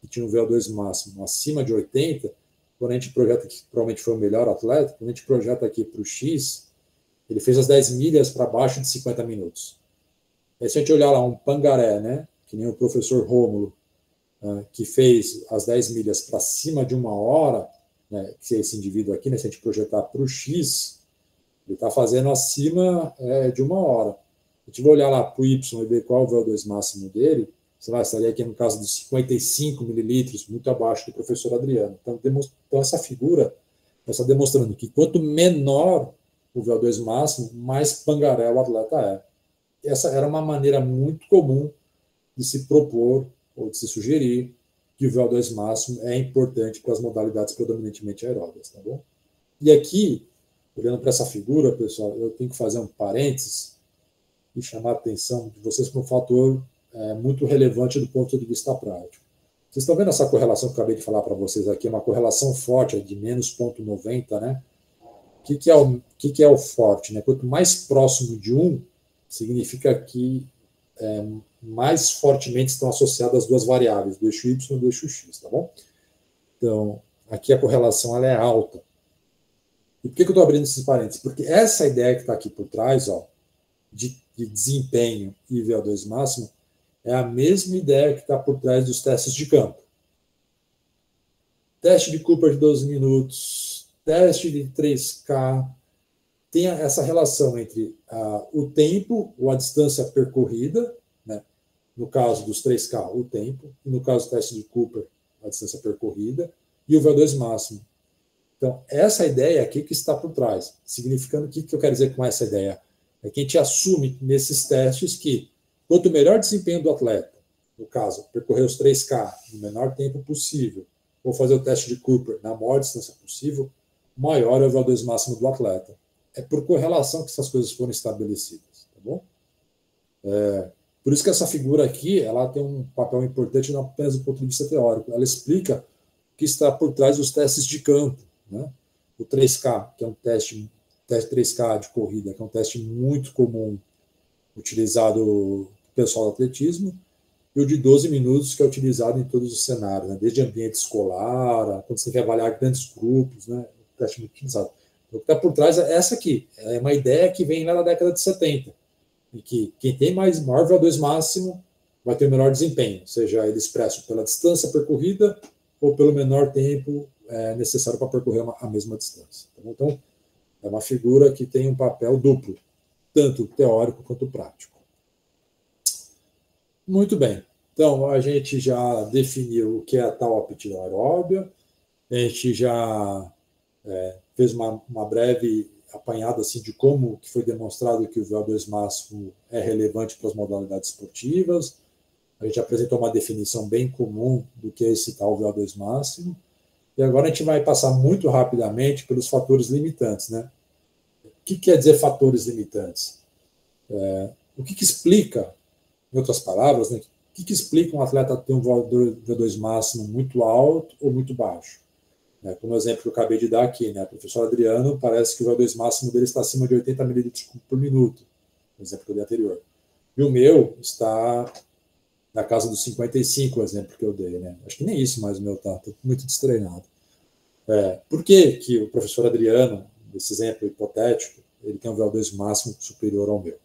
que tinha um VO2 máximo acima de 80, quando a gente projeta aqui, provavelmente foi o melhor atleta, quando a gente projeta aqui para o X, ele fez as 10 milhas para baixo de 50 minutos. Aí, se a gente olhar lá um pangaré, né, que nem o professor Rômulo, que fez as 10 milhas para cima de 1 hora, né, que é esse indivíduo aqui, né, se a gente projetar para o X, ele está fazendo acima de 1 hora. A gente vai olhar lá para o Y e ver qual é o VO2 máximo dele, estaria aqui no caso de 55 mililitros, muito abaixo do professor Adriano. Então essa figura está demonstrando que quanto menor o VO2 máximo, mais pangaré o atleta é. Essa era uma maneira muito comum de se propor ou de se sugerir que o VO2 máximo é importante para as modalidades predominantemente aeróbias, tá bom? E aqui, olhando para essa figura, pessoal, eu tenho que fazer um parênteses e chamar a atenção de vocês para um fator muito relevante do ponto de vista prático. Vocês estão vendo essa correlação que eu acabei de falar para vocês aqui, uma correlação forte de menos 0,90, né? O que é o forte? Né? Quanto mais próximo de 1, significa que mais fortemente estão associadas as duas variáveis, do eixo Y e do eixo X, tá bom? Então, aqui a correlação ela é alta. E por que eu estou abrindo esses parênteses? Porque essa ideia que está aqui por trás, de desempenho e VO2 máximo, é a mesma ideia que está por trás dos testes de campo. Teste de Cooper de 12 minutos, teste de 3K, tem essa relação entre o tempo ou a distância percorrida, né? No caso dos 3K, o tempo, e no caso do teste de Cooper, a distância percorrida, e o VO2 máximo. Então, essa ideia aqui que está por trás, significando o que eu quero dizer com essa ideia? É que a gente assume nesses testes que quanto melhor o desempenho do atleta, no caso, percorrer os 3K no menor tempo possível, ou fazer o teste de Cooper na maior distância possível, maior é o VO2 máximo do atleta. É por correlação que essas coisas foram estabelecidas, tá bom? Por isso que essa figura aqui, ela tem um papel importante não apenas do ponto de vista teórico, ela explica o que está por trás dos testes de campo, né? O 3K, que é um teste 3K de corrida, que é um teste muito comum utilizado pelo pessoal do atletismo, e o de 12 minutos, que é utilizado em todos os cenários, né? Desde ambiente escolar, quando você quer avaliar grandes grupos, né? O teste muito utilizado. O que está por trás é essa aqui, é uma ideia que vem lá na década de 70, e que quem tem maior VO2 máximo vai ter o melhor desempenho, seja ele expresso pela distância percorrida ou pelo menor tempo necessário para percorrer a mesma distância. Então, é uma figura que tem um papel duplo, tanto teórico quanto prático. Muito bem. Então, a gente já definiu o que é a tal aptidão aeróbia, a gente já fez uma breve apanhada assim, de como que foi demonstrado que o VO2 máximo é relevante para as modalidades esportivas. A gente apresentou uma definição bem comum do que é esse tal VO2 máximo. E agora a gente vai passar muito rapidamente pelos fatores limitantes, né? O que quer dizer fatores limitantes? O que explica, em outras palavras, né? O que explica um atleta ter um VO2 máximo muito alto ou muito baixo? Como o exemplo que eu acabei de dar aqui, né? O professor Adriano, parece que o VO2 máximo dele está acima de 80 mililitros por minuto, no exemplo que eu dei anterior. E o meu está na casa dos 55, o exemplo que eu dei, né? Acho que nem isso mais o meu tá muito destreinado. Por que o professor Adriano, nesse exemplo hipotético, ele tem um VO2 máximo superior ao meu?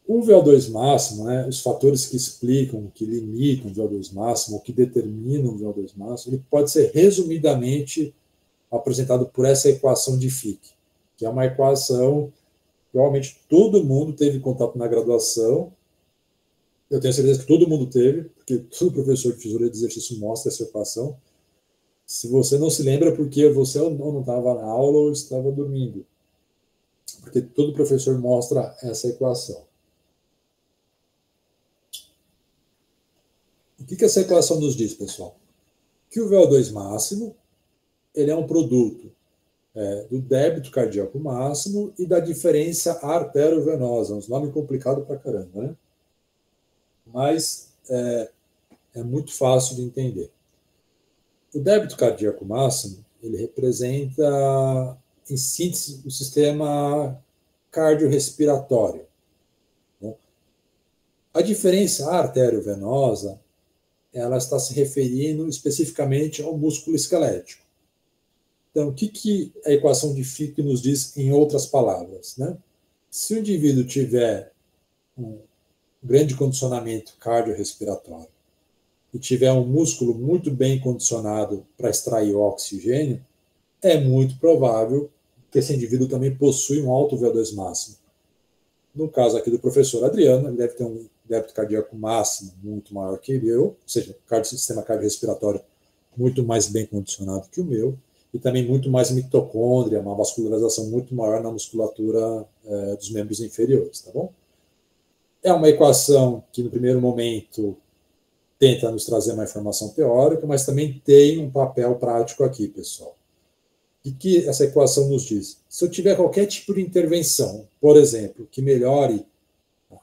O VO2 máximo, né, os fatores que explicam, que limitam o VO2 máximo, ou que determinam o VO2 máximo, ele pode ser resumidamente apresentado por essa equação de Fick, que é uma equação que provavelmente todo mundo teve contato na graduação. Eu tenho certeza que todo mundo teve, porque todo professor de fisiologia de exercício mostra essa equação. Se você não se lembra, porque você ou não estava na aula ou estava dormindo. Porque todo professor mostra essa equação. O que essa equação nos diz, pessoal? Que o VO2 máximo ele é um produto do débito cardíaco máximo e da diferença arteriovenosa. Um nome complicado pra caramba, né? Mas é muito fácil de entender. O débito cardíaco máximo ele representa, em síntese, o sistema cardiorrespiratório. A diferença arteriovenosa ela está se referindo especificamente ao músculo esquelético. Então, o que a equação de Fick nos diz em outras palavras? Né? Se o indivíduo tiver um grande condicionamento cardiorrespiratório e tiver um músculo muito bem condicionado para extrair oxigênio, é muito provável que esse indivíduo também possui um alto VO2 máximo. No caso aqui do professor Adriano, ele deve ter um débito cardíaco máximo muito maior que eu, ou seja, o sistema cardiorrespiratório muito mais bem condicionado que o meu, e também muito mais mitocôndria, uma vascularização muito maior na musculatura dos membros inferiores, tá bom? É uma equação que, no primeiro momento, tenta nos trazer uma informação teórica, mas também tem um papel prático aqui, pessoal. O que essa equação nos diz? Se eu tiver qualquer tipo de intervenção, por exemplo, que melhore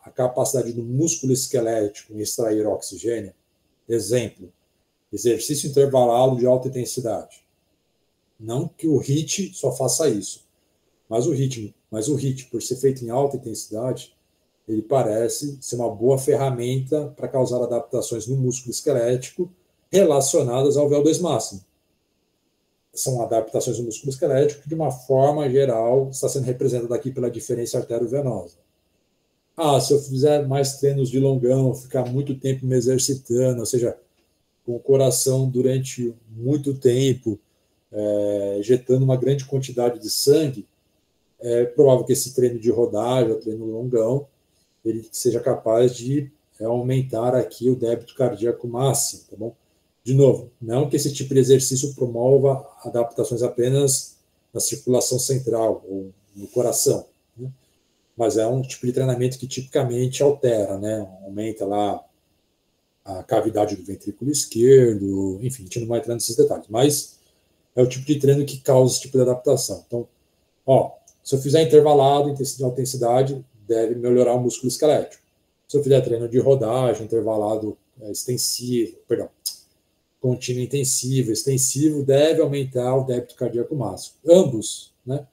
a capacidade do músculo esquelético em extrair oxigênio, exemplo, exercício intervalado de alta intensidade. Não que o HIIT só faça isso, mas o HIIT, por ser feito em alta intensidade, ele parece ser uma boa ferramenta para causar adaptações no músculo esquelético relacionadas ao VO2 máximo. São adaptações do músculo esquelético que, de uma forma geral, está sendo representada aqui pela diferença arteriovenosa. Se eu fizer mais treinos de longão, ficar muito tempo me exercitando, ou seja, com o coração durante muito tempo, injetando uma grande quantidade de sangue, é provável que esse treino de rodagem, o treino longão, ele seja capaz de aumentar aqui o débito cardíaco máximo, tá bom? De novo, não que esse tipo de exercício promova adaptações apenas na circulação central ou no coração, né? Mas é um tipo de treinamento que tipicamente altera, né? Aumenta lá a cavidade do ventrículo esquerdo, enfim, a gente não vai entrar nesses detalhes, mas é o tipo de treino que causa esse tipo de adaptação. Então, se eu fizer intervalado de alta intensidade, deve melhorar o músculo esquelético. Se eu fizer treino de rodagem, intervalado contínuo intensivo, extensivo, deve aumentar o débito cardíaco máximo. Ambos, né?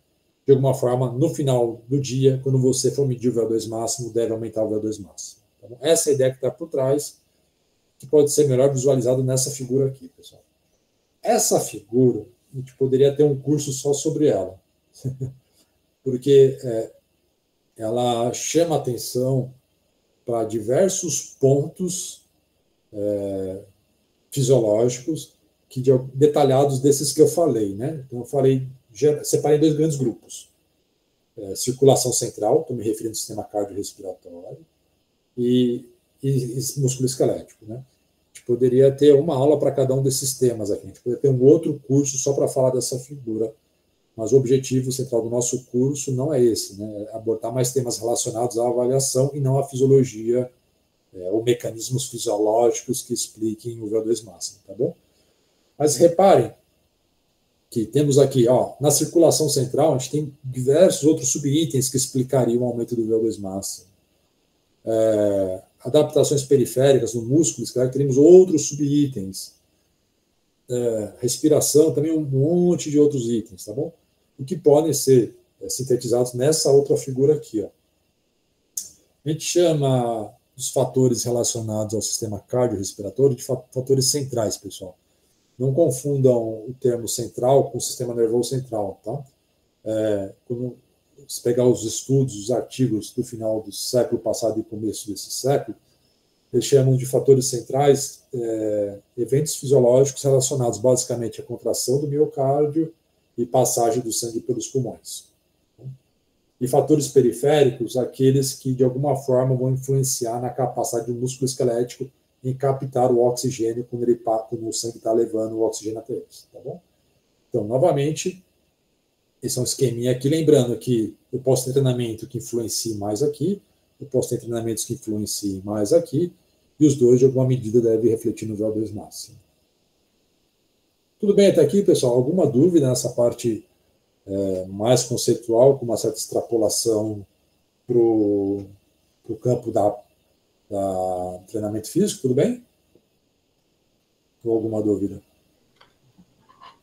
De alguma forma, no final do dia, quando você for medir o VO2 máximo, deve aumentar o VO2 máximo. Então, essa é a ideia que está por trás, que pode ser melhor visualizado nessa figura aqui, pessoal. Essa figura, a gente poderia ter um curso só sobre ela, porque ela chama atenção para diversos pontos fisiológicos detalhados desses que eu falei, né? Então, separei em dois grandes grupos. Circulação central, estou me referindo ao sistema cardiorrespiratório, e músculo esquelético, né? A gente poderia ter uma aula para cada um desses temas aqui. A gente poderia ter um outro curso só para falar dessa figura, mas o objetivo central do nosso curso não é esse, né? É abordar mais temas relacionados à avaliação e não à fisiologia ou mecanismos fisiológicos que expliquem o VO2 máximo, tá bom? Mas reparem que temos aqui, ó, na circulação central, a gente tem diversos outros subitens que explicariam o aumento do VO2 máximo. Adaptações periféricas no músculo, teremos outros subitens. Respiração, também um monte de outros itens, tá bom? O que podem ser sintetizados nessa outra figura aqui, ó. A gente chama os fatores relacionados ao sistema cardiorrespiratório de fatores centrais, pessoal. Não confundam o termo central com o sistema nervoso central, tá? Quando você pegar os estudos, os artigos do final do século passado e começo desse século, eles chamam de fatores centrais eventos fisiológicos relacionados basicamente à contração do miocárdio e passagem do sangue pelos pulmões. E fatores periféricos, aqueles que de alguma forma vão influenciar na capacidade do músculo esquelético em captar o oxigênio quando o sangue está levando o oxigênio até eles, tá bom? Então, novamente, esse é um esqueminha aqui, lembrando que eu posso ter treinamento que influencie mais aqui, eu posso ter treinamentos que influenciem mais aqui, e os dois, de alguma medida, devem refletir no VO2 máximo. Tudo bem até aqui, pessoal? Alguma dúvida nessa parte mais conceitual, com uma certa extrapolação para o campo da treinamento físico? Tudo bem? Ou alguma dúvida?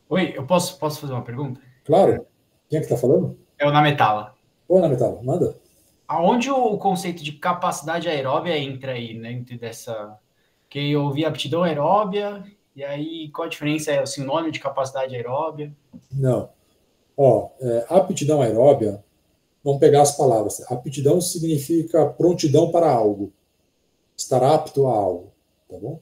Oi, eu posso fazer uma pergunta? Claro. Quem é que está falando? É o Nametala. Ô, Nametala, manda. Aonde o conceito de capacidade aeróbia entra aí, né? Entre dessa... Que eu ouvi aptidão aeróbia, e aí qual a diferença? É o sinônimo de capacidade aeróbia? Não. Ó, aptidão aeróbia, vamos pegar as palavras. Aptidão significa prontidão para algo. Estar apto a algo, tá bom?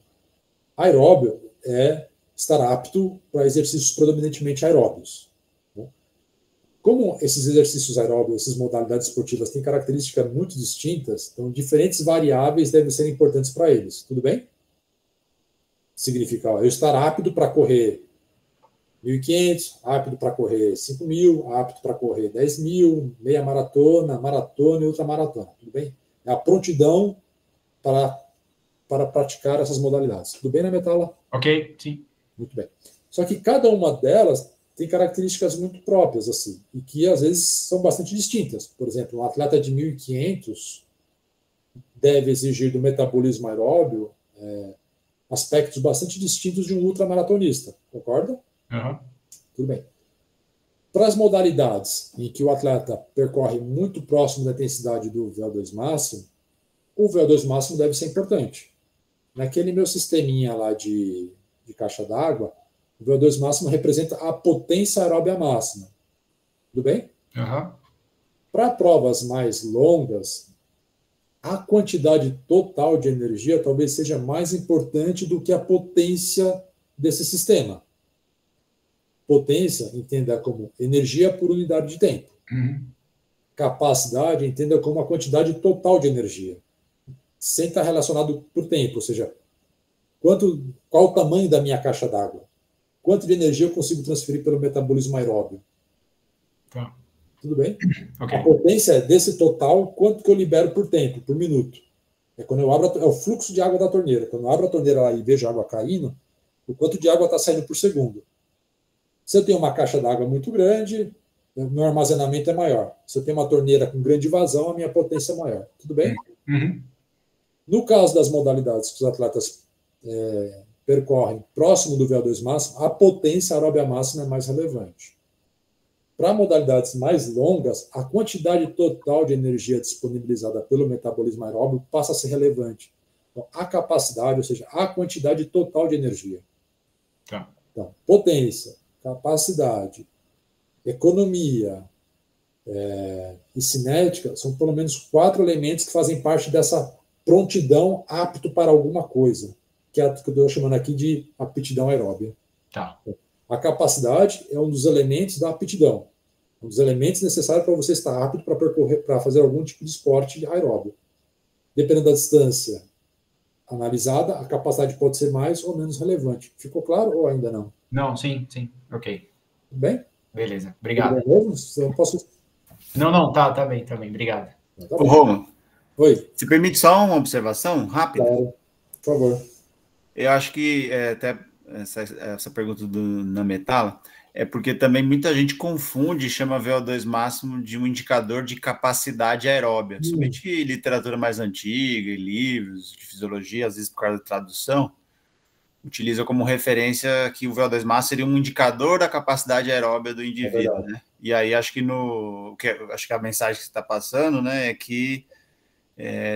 Aeróbio é estar apto para exercícios predominantemente aeróbios. Como esses exercícios aeróbios, essas modalidades esportivas têm características muito distintas, então diferentes variáveis devem ser importantes para eles. Tudo bem? Significa eu estar apto para correr 1.500, apto para correr 5.000, apto para correr 10.000, meia maratona, maratona e ultramaratona. Tudo bem? É a prontidão para praticar essas modalidades. Tudo bem, né, Metala? Ok, sim. Muito bem. Só que cada uma delas tem características muito próprias, assim, e que às vezes são bastante distintas. Por exemplo, um atleta de 1.500 deve exigir do metabolismo aeróbio aspectos bastante distintos de um ultramaratonista, concorda? Uhum. Tudo bem. Para as modalidades em que o atleta percorre muito próximo da intensidade do VO2 máximo, o VO2 máximo deve ser importante. Naquele meu sisteminha lá de caixa d'água, o VO2 máximo representa a potência aeróbia máxima. Tudo bem? Uhum. Para provas mais longas, a quantidade total de energia talvez seja mais importante do que a potência desse sistema. Potência, entenda como energia por unidade de tempo. Uhum. Capacidade, entenda como a quantidade total de energia, sem estar relacionado por tempo, ou seja, qual o tamanho da minha caixa d'água? Quanto de energia eu consigo transferir pelo metabolismo aeróbio? Tá. Tudo bem? Okay. A potência é desse total, quanto que eu libero por tempo, por minuto. É quando eu abro é o fluxo de água da torneira. Quando eu abro a torneira lá e vejo a água caindo, o quanto de água está saindo por segundo. Se eu tenho uma caixa d'água muito grande, meu armazenamento é maior. Se eu tenho uma torneira com grande vazão, a minha potência é maior. Tudo bem? Uhum. No caso das modalidades que os atletas percorrem próximo do VO2 máximo, a potência aeróbia máxima é mais relevante. Para modalidades mais longas, a quantidade total de energia disponibilizada pelo metabolismo aeróbio passa a ser relevante. Então, a capacidade, ou seja, a quantidade total de energia. Tá. Então, potência, capacidade, economia e cinética são pelo menos 4 elementos que fazem parte dessa prontidão apto para alguma coisa, que é a que eu estou chamando aqui de aptidão aeróbia. Tá. A capacidade é um dos elementos da aptidão, um dos elementos necessários para você estar apto para fazer algum tipo de esporte aeróbio. Dependendo da distância analisada, a capacidade pode ser mais ou menos relevante. Ficou claro ou ainda não? Não, sim, ok. Tudo bem? Beleza, obrigado. Tudo bem mesmo? Eu posso... Não, tá bem, obrigado. Tá Ô, bom. Romulo, Oi, se permite só uma observação rápida? claro, por favor. Eu acho que até essa pergunta na Metala é porque também muita gente confunde e chama VO2 máximo de um indicador de capacidade aeróbia. Principalmente em literatura mais antiga, em livros de fisiologia, às vezes por causa da tradução, utiliza como referência que o VO2 máximo seria um indicador da capacidade aeróbia do indivíduo, né? E aí acho que acho que a mensagem que você está passando, né, é que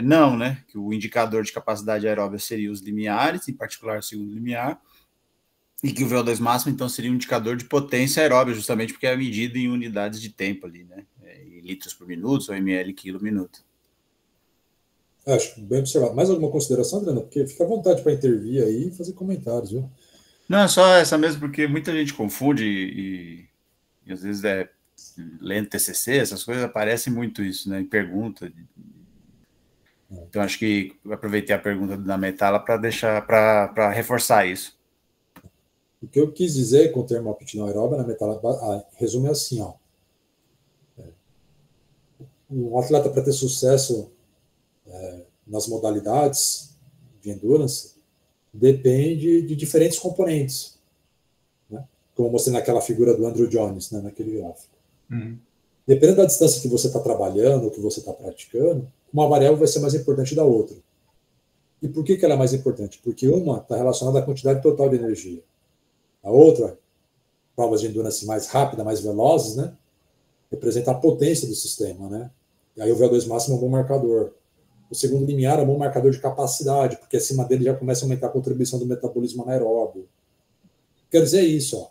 não, né? Que o indicador de capacidade aeróbia seria os limiares, em particular o segundo limiar, e que o VO2 máximo, então, seria um indicador de potência aeróbia, justamente porque é medido em unidades de tempo ali, né? Em litros por minuto ou ml quilo minuto. Acho bem observado. Mais alguma consideração, Adriana? Porque fica à vontade para intervir aí e fazer comentários, viu? Não, é só essa mesmo, porque muita gente confunde e às vezes lendo TCC, essas coisas, aparece muito isso, né? Em pergunta. Então, acho que eu aproveitei a pergunta da Metala para reforçar isso. O que eu quis dizer com o termo aptidão aeróbica na metala, resume assim, ó. Um atleta para ter sucesso nas modalidades de endurance depende de diferentes componentes, né? Como eu mostrei naquela figura do Andrew Jones, né, naquele gráfico. Dependendo da distância que você está trabalhando, ou que você está praticando, uma variável vai ser mais importante da outra. E por que ela é mais importante? Porque uma está relacionada à quantidade total de energia. A outra, provas de endurance mais rápida, mais velozes, né, representa a potência do sistema, né? E aí o VO2 máximo é um bom marcador. O segundo limiar é um bom marcador de capacidade, porque acima dele já começa a aumentar a contribuição do metabolismo anaeróbio. Quer dizer isso, ó,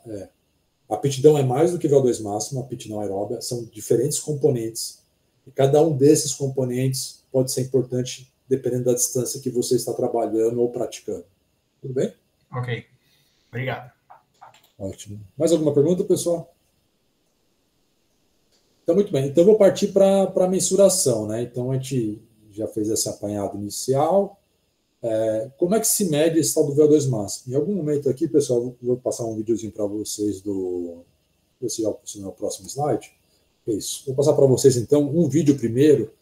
a aptidão é mais do que VO2 máximo, a aptidão aeróbia, são diferentes componentes. E cada um desses componentes pode ser importante dependendo da distância que você está trabalhando ou praticando. Tudo bem? Ok, obrigado. Ótimo. Mais alguma pergunta, pessoal? Então, muito bem. Então, eu vou partir para a mensuração, né? Então, a gente já fez esse apanhado inicial. Como é que se mede esse tal do VO2 máximo? Em algum momento aqui, pessoal, eu vou passar um videozinho para vocês Esse é o próximo slide. É isso. Vou passar para vocês, então, um vídeo primeiro,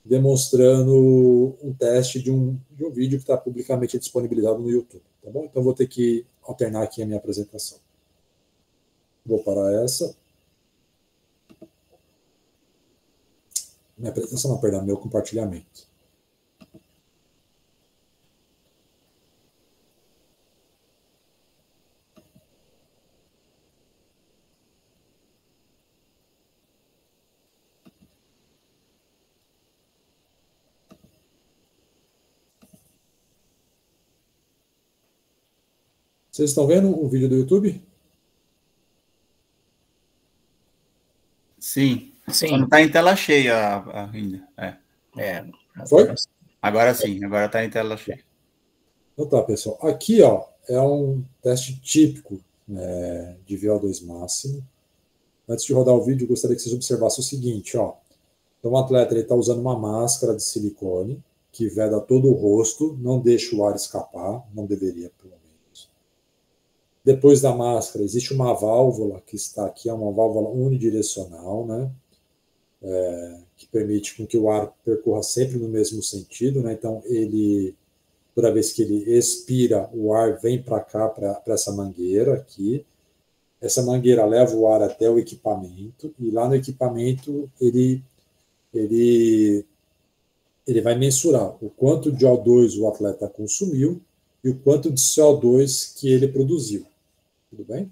demonstrando um teste de um vídeo que está publicamente disponibilizado no YouTube. Tá bom? Então, vou ter que alternar aqui a minha apresentação. Vou parar essa. Minha apresentação não, perdão, meu compartilhamento. Vocês estão vendo o vídeo do YouTube? Sim. Só não está em tela cheia ainda. Foi? Agora sim, agora está em tela cheia. Então tá, pessoal. Aqui, ó, é um teste típico de VO2 máximo. Antes de rodar o vídeo, eu gostaria que vocês observassem o seguinte, ó. Então, o atleta está usando uma máscara de silicone que veda todo o rosto, não deixa o ar escapar, não deveria, pelo menos. Depois da máscara, existe uma válvula que está aqui, é uma válvula unidirecional, né? Que permite com que o ar percorra sempre no mesmo sentido, né? Então, toda vez que ele expira, o ar vem para cá, para essa mangueira aqui. Essa mangueira leva o ar até o equipamento, e lá no equipamento ele vai mensurar o quanto de O2 o atleta consumiu e o quanto de CO2 que ele produziu. Tudo bem?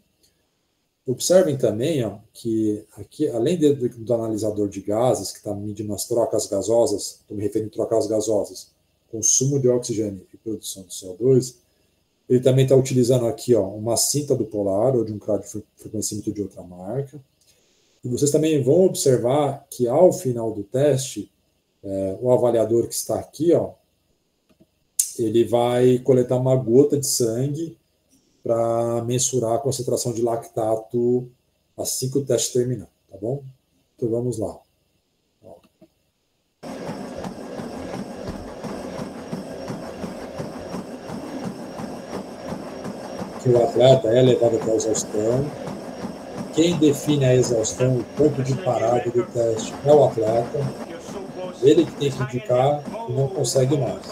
Observem também, ó, que aqui, além do analisador de gases, que está medindo as trocas gasosas, estou me referindo a trocas gasosas, consumo de oxigênio e produção de CO2, ele também está utilizando aqui, ó, uma cinta do Polar ou de um radiofrequencímetro de outra marca. E vocês também vão observar que, ao final do teste, o avaliador que está aqui, ó, ele vai coletar uma gota de sangue para mensurar a concentração de lactato assim que o teste terminar, tá bom? Então vamos lá. que o atleta é levado até a exaustão. Quem define a exaustão, o ponto de parada do teste, é o atleta. Ele que tem que indicar e não consegue mais.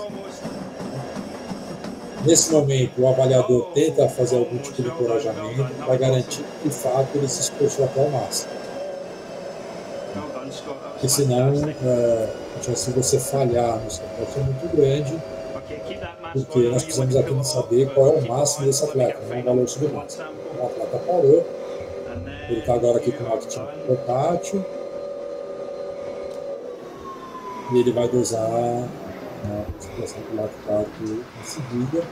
Nesse momento, o avaliador tenta fazer algum tipo de encorajamento para garantir que, de fato, ele se esforçou até o máximo. Porque senão, a chance de você falhar no seu teste é muito grande, porque nós precisamos aqui saber qual é o máximo desse atleta, não é o valor submáximo. O atleta parou, ele está agora aqui com o acting portátil, e ele vai dosar a concentração do lactato em seguida,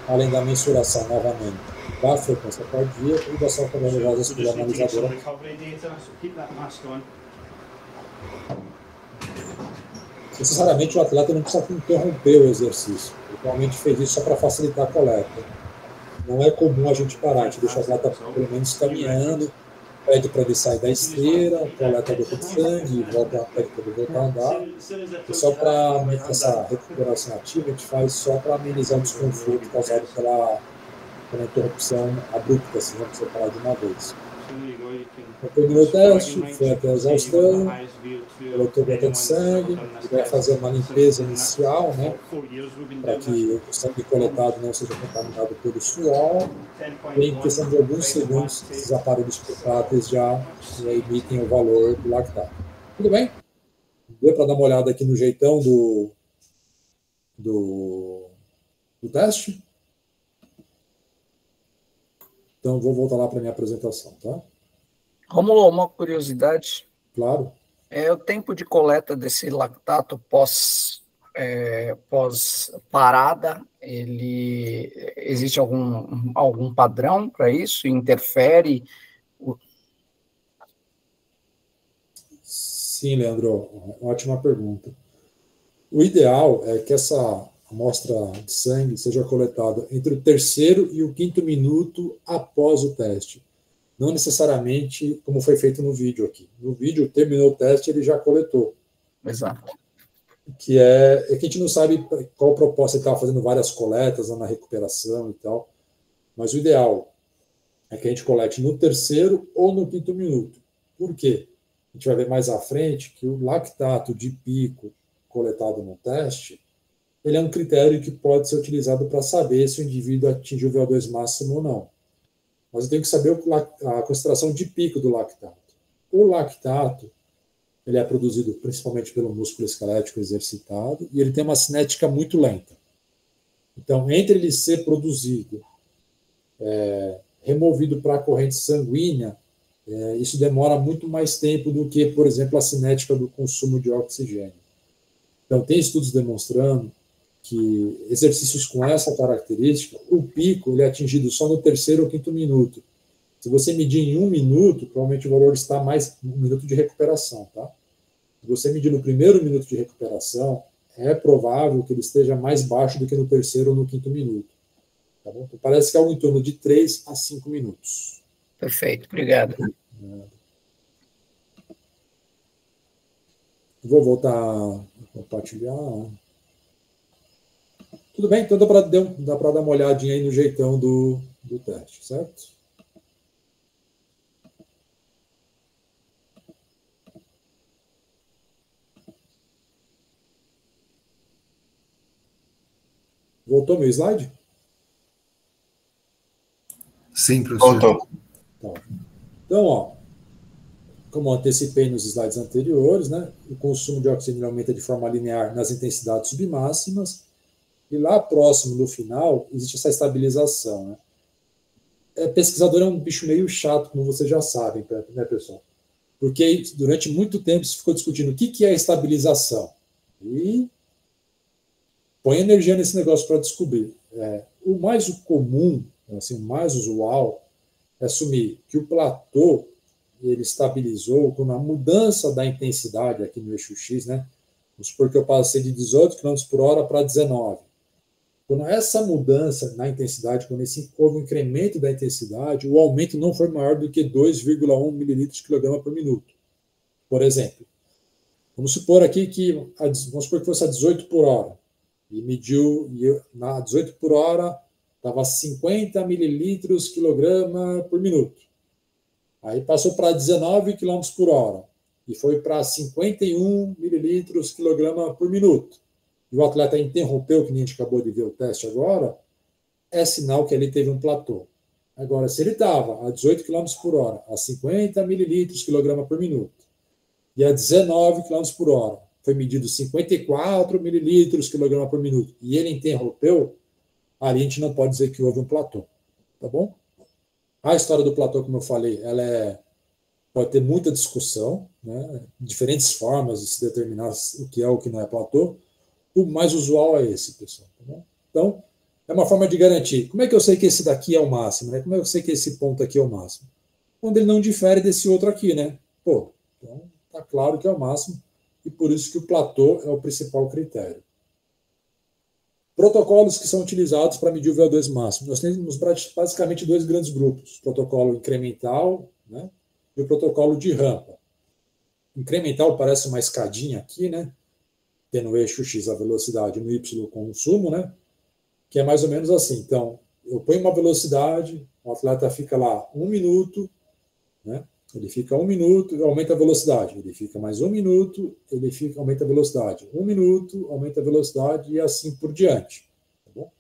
além da mensuração novamente da frequência cardíaca e da salva nervosa pelo analisador. Necessariamente o atleta não precisa interromper o exercício. Ele realmente fez isso só para facilitar a coleta. Não é comum a gente parar, a gente deixa o atleta pelo menos caminhando, pede para ele sair da esteira, coleta a gota de sangue, pede para ele voltar a andar. E só para essa recuperação ativa, a gente faz só para amenizar o desconforto causado pela interrupção abrupta, assim, não precisa parar de uma vez. Então, terminou o teste, foi até a exaustão, coletou gota de sangue, ele vai fazer uma limpeza inicial, né, para que o sangue coletado não seja contaminado pelo suor, e em questão de alguns segundos, esses aparelhos portáteis já emitem o valor do lactato. Tudo bem? Deu para dar uma olhada aqui no jeitão do teste? Então, vou voltar lá para a minha apresentação, tá? Rômulo, uma curiosidade. Claro. O tempo de coleta desse lactato pós parada, existe algum padrão para isso? Interfere? Sim, Leandro, ótima pergunta. O ideal é que essa amostra de sangue seja coletada entre o 3º e o 5º minuto após o teste. Não necessariamente como foi feito no vídeo aqui. No vídeo, terminou o teste, ele já coletou. Exato. Que é que a gente não sabe qual proposta ele estava fazendo várias coletas na recuperação e tal. Mas o ideal é que a gente colete no 3º ou no 5º minuto. Por quê? A gente vai ver mais à frente que o lactato de pico coletado no teste, ele é um critério que pode ser utilizado para saber se o indivíduo atingiu o VO2 máximo ou não. Mas eu tenho que saber a concentração de pico do lactato. O lactato, ele é produzido principalmente pelo músculo esquelético exercitado e ele tem uma cinética muito lenta. Então, entre ele ser produzido, removido para a corrente sanguínea, isso demora muito mais tempo do que, por exemplo, a cinética do consumo de oxigênio. Então, tem estudos demonstrando que exercícios com essa característica, o pico ele é atingido só no 3º ou 5º minuto. Se você medir em 1 minuto, provavelmente o valor está mais no minuto de recuperação, tá? Se você medir no 1º minuto de recuperação, é provável que ele esteja mais baixo do que no 3º ou no 5º minuto. Tá bom? Então, parece que é algo em torno de 3 a 5 minutos. Perfeito, obrigado. Vou voltar a compartilhar. Tudo bem? Então dá para dar uma olhadinha aí no jeitão do teste, certo? Voltou meu slide? Sim, professor. Voltou. Tá. Então, ó, como eu antecipei nos slides anteriores, né, o consumo de oxigênio aumenta de forma linear nas intensidades submáximas, e lá próximo do final existe essa estabilização. Né? Pesquisador é um bicho meio chato, como vocês já sabem, né, pessoal? Porque durante muito tempo se ficou discutindo o que é estabilização. E põe energia nesse negócio para descobrir. O mais comum, assim, o mais usual, é assumir que o platô ele estabilizou com a mudança da intensidade aqui no eixo X, né? Vamos supor que eu passei de 18 km por hora para 19. Quando essa mudança na intensidade, quando houve um incremento da intensidade, o aumento não foi maior do que 2,1 mililitros por quilograma por minuto. Por exemplo, vamos supor aqui vamos supor que fosse a 18 por hora, e mediu na 18 por hora, estava 50 mililitros quilograma por minuto. Aí passou para 19 km por hora e foi para 51 mililitros quilograma por minuto. E o atleta interrompeu, que nem a gente acabou de ver o teste agora, é sinal que ele teve um platô. Agora, se ele estava a 18 km por hora, a 50 mililitros quilograma por minuto, e a 19 km por hora foi medido 54 mililitros quilograma por minuto, e ele interrompeu, ali a gente não pode dizer que houve um platô. Tá bom? A história do platô, como eu falei, pode ter muita discussão, né? Diferentes formas de se determinar o que é ou o que não é platô. O mais usual é esse, pessoal. Tá bom? Então, é uma forma de garantir. Como é que eu sei que esse daqui é o máximo? Né? Como é que eu sei que esse ponto aqui é o máximo? Quando ele não difere desse outro aqui, né? Pô, então está claro que é o máximo, e por isso que o platô é o principal critério. Protocolos que são utilizados para medir o VO2 máximo. Nós temos basicamente dois grandes grupos: o protocolo incremental, né, e o protocolo de rampa. Incremental parece uma escadinha aqui, né, tendo o eixo X a velocidade, no Y o consumo, né, que é mais ou menos assim. Então, eu ponho uma velocidade, o atleta fica lá 1 minuto, né, ele fica 1 minuto, aumenta a velocidade. Ele fica mais 1 minuto, aumenta a velocidade. 1 minuto, aumenta a velocidade e assim por diante. Tá bom?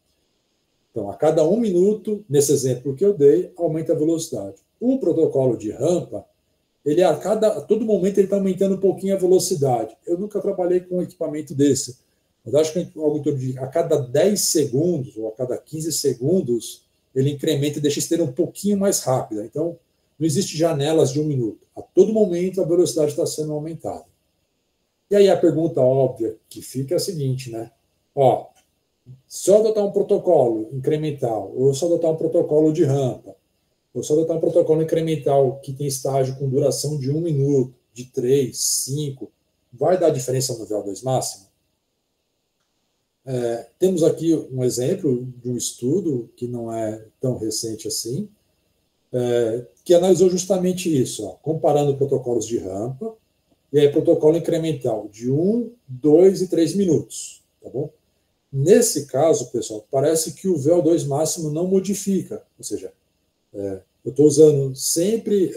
Então, a cada 1 minuto, nesse exemplo que eu dei, aumenta a velocidade. O protocolo de rampa, a todo momento ele está aumentando um pouquinho a velocidade. Eu nunca trabalhei com um equipamento desse. Mas acho que algo em torno de a cada 10 segundos ou a cada 15 segundos, ele incrementa e deixa a esteira um pouquinho mais rápida. Então, não existe janelas de 1 minuto. A todo momento a velocidade está sendo aumentada. E aí a pergunta óbvia que fica é a seguinte, né? Ó, se eu adotar um protocolo incremental, ou se eu adotar um protocolo de rampa, ou se eu adotar um protocolo incremental que tem estágio com duração de 1 minuto, de 3, 5, vai dar diferença no VO2 máximo? Temos aqui um exemplo de um estudo que não é tão recente assim, que analisou justamente isso, ó, comparando protocolos de rampa e aí protocolo incremental de 1, 2 e 3 minutos. Tá bom? Nesse caso, pessoal, parece que o VO2 máximo não modifica, ou seja, eu estou usando sempre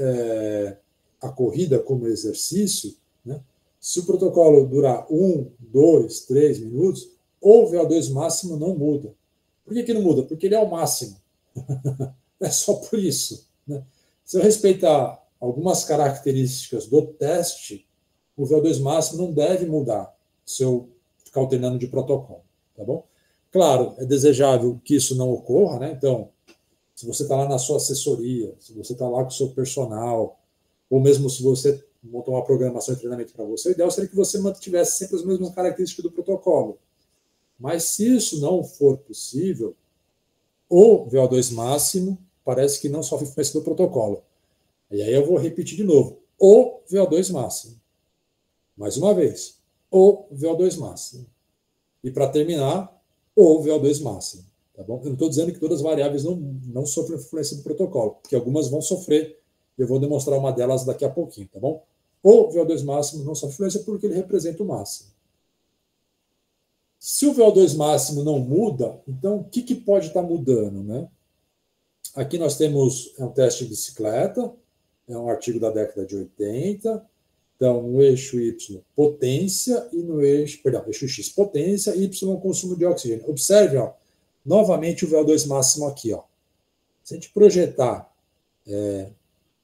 a corrida como exercício, né? Se o protocolo durar 1, 2, 3 minutos, o VO2 máximo não muda. Por que não muda? Porque ele é o máximo. É só por isso. Né? Se eu respeitar algumas características do teste, o VO2 máximo não deve mudar se eu ficar alternando de protocolo. Tá bom? Claro, é desejável que isso não ocorra, né? Então, se você está lá na sua assessoria, se você está lá com o seu personal, ou mesmo se você montou uma programação de treinamento para você, o ideal seria que você mantivesse sempre as mesmas características do protocolo. Mas se isso não for possível, o VO2 máximo parece que não sofre influência do protocolo. E aí eu vou repetir de novo. O VO2 máximo. Mais uma vez. O VO2 máximo. E para terminar, o VO2 máximo. Tá bom? Eu não estou dizendo que todas as variáveis não sofrem influência do protocolo, porque algumas vão sofrer. Eu vou demonstrar uma delas daqui a pouquinho. Tá bom? O VO2 máximo não sofre influência porque ele representa o máximo. Se o VO2 máximo não muda, então o que pode estar mudando, né? Aqui nós temos um teste de bicicleta, é um artigo da década de 80. Então, no eixo Y, potência, e no eixo X, potência, Y, consumo de oxigênio. Observe, ó, novamente o VO2 máximo aqui. Ó. Se a gente projetar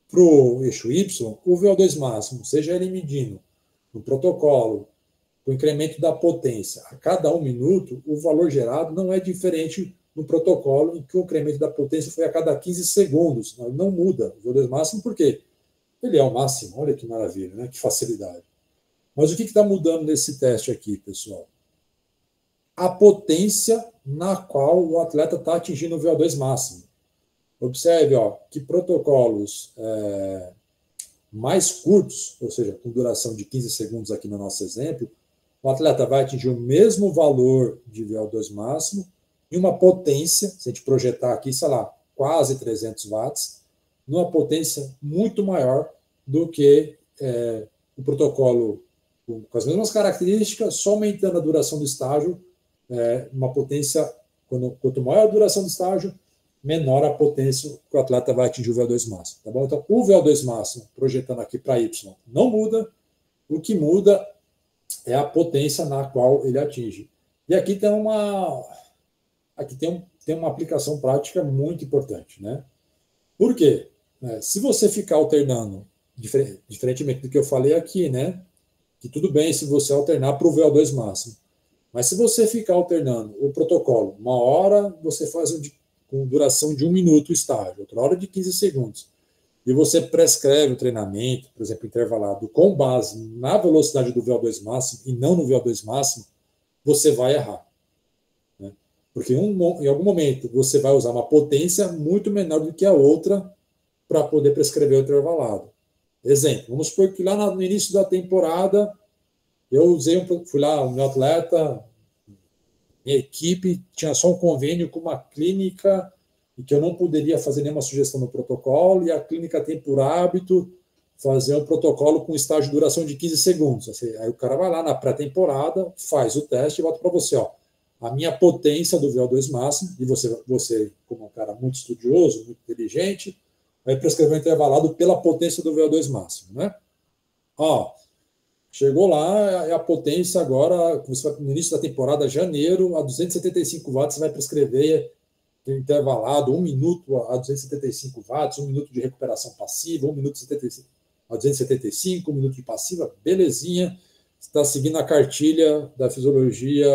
para o eixo Y, o VO2 máximo, seja ele medindo no protocolo, o incremento da potência a cada 1 minuto, o valor gerado não é diferente no protocolo, em que o incremento da potência foi a cada 15 segundos. Não muda o VO2 máximo, por quê? Ele é o máximo. Olha que maravilha, né? Que facilidade. Mas o que está mudando nesse teste aqui, pessoal? A potência na qual o atleta está atingindo o VO2 máximo. Observe, ó, que protocolos mais curtos, ou seja, com duração de 15 segundos aqui no nosso exemplo, o atleta vai atingir o mesmo valor de VO2 máximo e uma potência, se a gente projetar aqui, sei lá, quase 300 watts, numa potência muito maior do que o protocolo com as mesmas características, só aumentando a duração do estágio, uma potência Quanto maior a duração do estágio, menor a potência que o atleta vai atingir o VO2 máximo. Tá bom? Então, o VO2 máximo, projetando aqui para Y, não muda. O que muda é a potência na qual ele atinge. E aqui tem uma aplicação prática muito importante, né? Por quê? Se você ficar alternando, diferentemente do que eu falei aqui, né? Que tudo bem se você alternar para o VO2 máximo. Mas se você ficar alternando o protocolo, uma hora você faz com duração de 1 minuto o estágio, outra hora de 15 segundos, e você prescreve o treinamento, por exemplo, intervalado, com base na velocidade do VO2 máximo e não no VO2 máximo, você vai errar. Né? Porque em algum momento você vai usar uma potência muito menor do que a outra para poder prescrever o intervalado. Exemplo, vamos supor que lá no início da temporada, fui lá, o meu atleta, minha equipe tinha só um convênio com uma clínica e que eu não poderia fazer nenhuma sugestão no protocolo, e a clínica tem por hábito fazer um protocolo com estágio de duração de 15 segundos. Aí o cara vai lá na pré-temporada, faz o teste e volta para você. Ó, a minha potência do VO2 máximo, e você, como um cara muito estudioso, muito inteligente, vai prescrever um intervalado pela potência do VO2 máximo. Né? Ó, chegou lá, a potência agora, no início da temporada, janeiro, a 275 watts, você vai prescrever intervalado, 1 minuto a 275 watts, 1 minuto de recuperação passiva, 1 minuto a 275, 1 minuto de passiva, belezinha, está seguindo a cartilha da fisiologia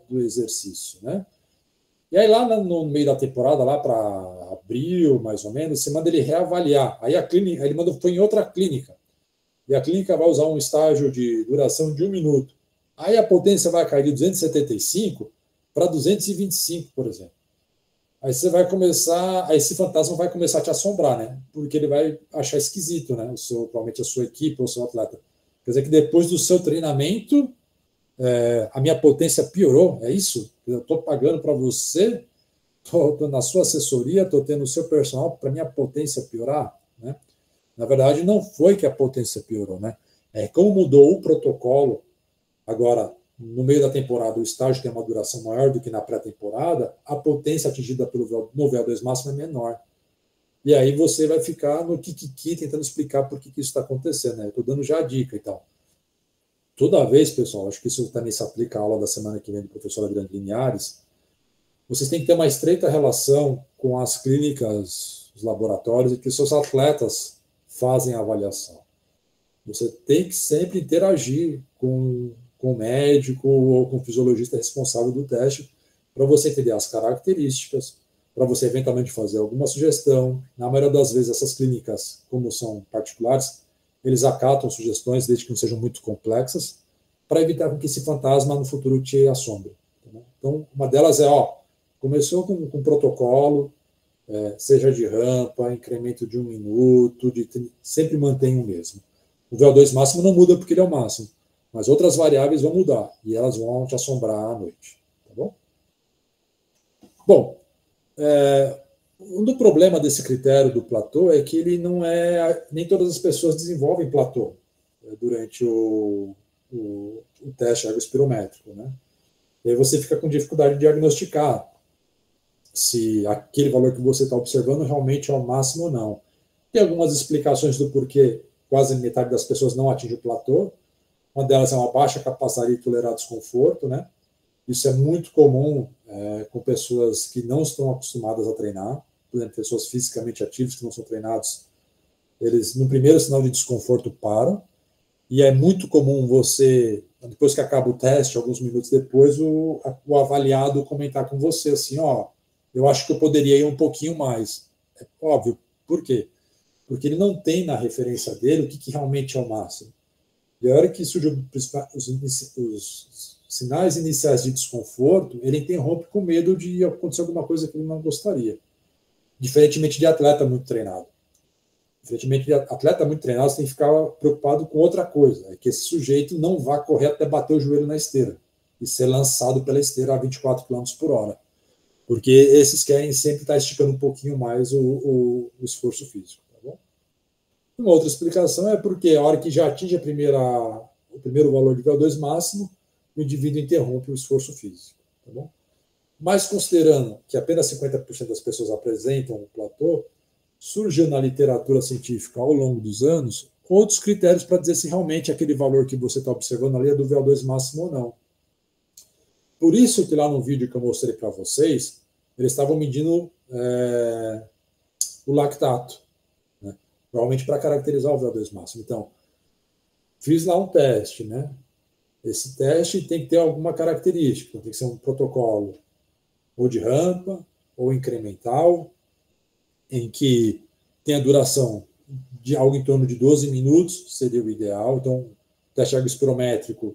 do exercício, né? E aí lá no meio da temporada, lá para abril, mais ou menos, você manda ele reavaliar. Aí ele foi em outra clínica, e a clínica vai usar um estágio de duração de 1 minuto. Aí a potência vai cair de 275 para 225, por exemplo. Aí você vai começar, aí esse fantasma vai começar a te assombrar, né? Porque ele vai achar esquisito, né? Provavelmente a sua equipe ou o seu atleta. Quer dizer que depois do seu treinamento, a minha potência piorou, é isso? Eu estou pagando para você, estou na sua assessoria, estou tendo o seu personal para minha potência piorar, né? Na verdade, não foi que a potência piorou, né? Como mudou o protocolo, agora, no meio da temporada, o estágio tem uma duração maior do que na pré-temporada, a potência atingida no VO2 máximo é menor. E aí você vai ficar no kikiki tentando explicar por que isso está acontecendo, né? Eu estou dando já a dica e tal. Toda vez, pessoal, acho que isso também se aplica à aula da semana que vem do professor Adriano Linhares, vocês têm que ter uma estreita relação com as clínicas, os laboratórios, e que os seus atletas fazem a avaliação. Você tem que sempre interagir com o médico ou com o fisiologista responsável do teste para você entender as características, para você eventualmente fazer alguma sugestão. Na maioria das vezes, essas clínicas, como são particulares, eles acatam sugestões, desde que não sejam muito complexas, para evitar que esse fantasma no futuro te assombre. Tá? Então, uma delas começou com protocolo, seja de rampa, incremento de 1 minuto, sempre mantém o mesmo. O VO2 máximo não muda porque ele é o máximo, mas outras variáveis vão mudar, e elas vão te assombrar à noite. Tá bom? Bom, um problema desse critério do platô é que ele não nem todas as pessoas desenvolvem platô durante o teste ergospirométrico, né? E aí você fica com dificuldade de diagnosticar se aquele valor que você está observando realmente é o máximo ou não. Tem algumas explicações do porquê quase metade das pessoas não atinge o platô. Uma delas é uma baixa capacidade de tolerar desconforto, né? Isso é muito comum com pessoas que não estão acostumadas a treinar, por exemplo, pessoas fisicamente ativas que não são treinados, eles, no primeiro sinal de desconforto, param, e é muito comum você, depois que acaba o teste, alguns minutos depois, o avaliado comentar com você assim, eu acho que eu poderia ir um pouquinho mais. É óbvio. Por quê? Porque ele não tem na referência dele o que realmente é o máximo. E a hora que surgem os sinais iniciais de desconforto, ele interrompe com medo de acontecer alguma coisa que ele não gostaria. Diferentemente de atleta muito treinado. Diferentemente de atleta muito treinado, você tem que ficar preocupado com outra coisa, é que esse sujeito não vá correr até bater o joelho na esteira e ser lançado pela esteira a 24 km por hora. Porque esses querem sempre estar esticando um pouquinho mais o esforço físico. Tá bom? Uma outra explicação é porque a hora que já atinge o primeiro valor de VO2 máximo, o indivíduo interrompe o esforço físico. Tá bom? Mas considerando que apenas 50% das pessoas apresentam o platô, surgiu na literatura científica ao longo dos anos outros critérios para dizer se realmente aquele valor que você está observando ali é do VO2 máximo ou não. Por isso que lá no vídeo que eu mostrei para vocês, eles estavam medindo o lactato, né? Provavelmente para caracterizar o VO2 máximo. Então, fiz lá um teste, né? Esse teste tem que ter alguma característica, tem que ser um protocolo ou de rampa ou incremental, em que tem a duração de algo em torno de 12 minutos, seria o ideal. Então, o teste ergospirométrico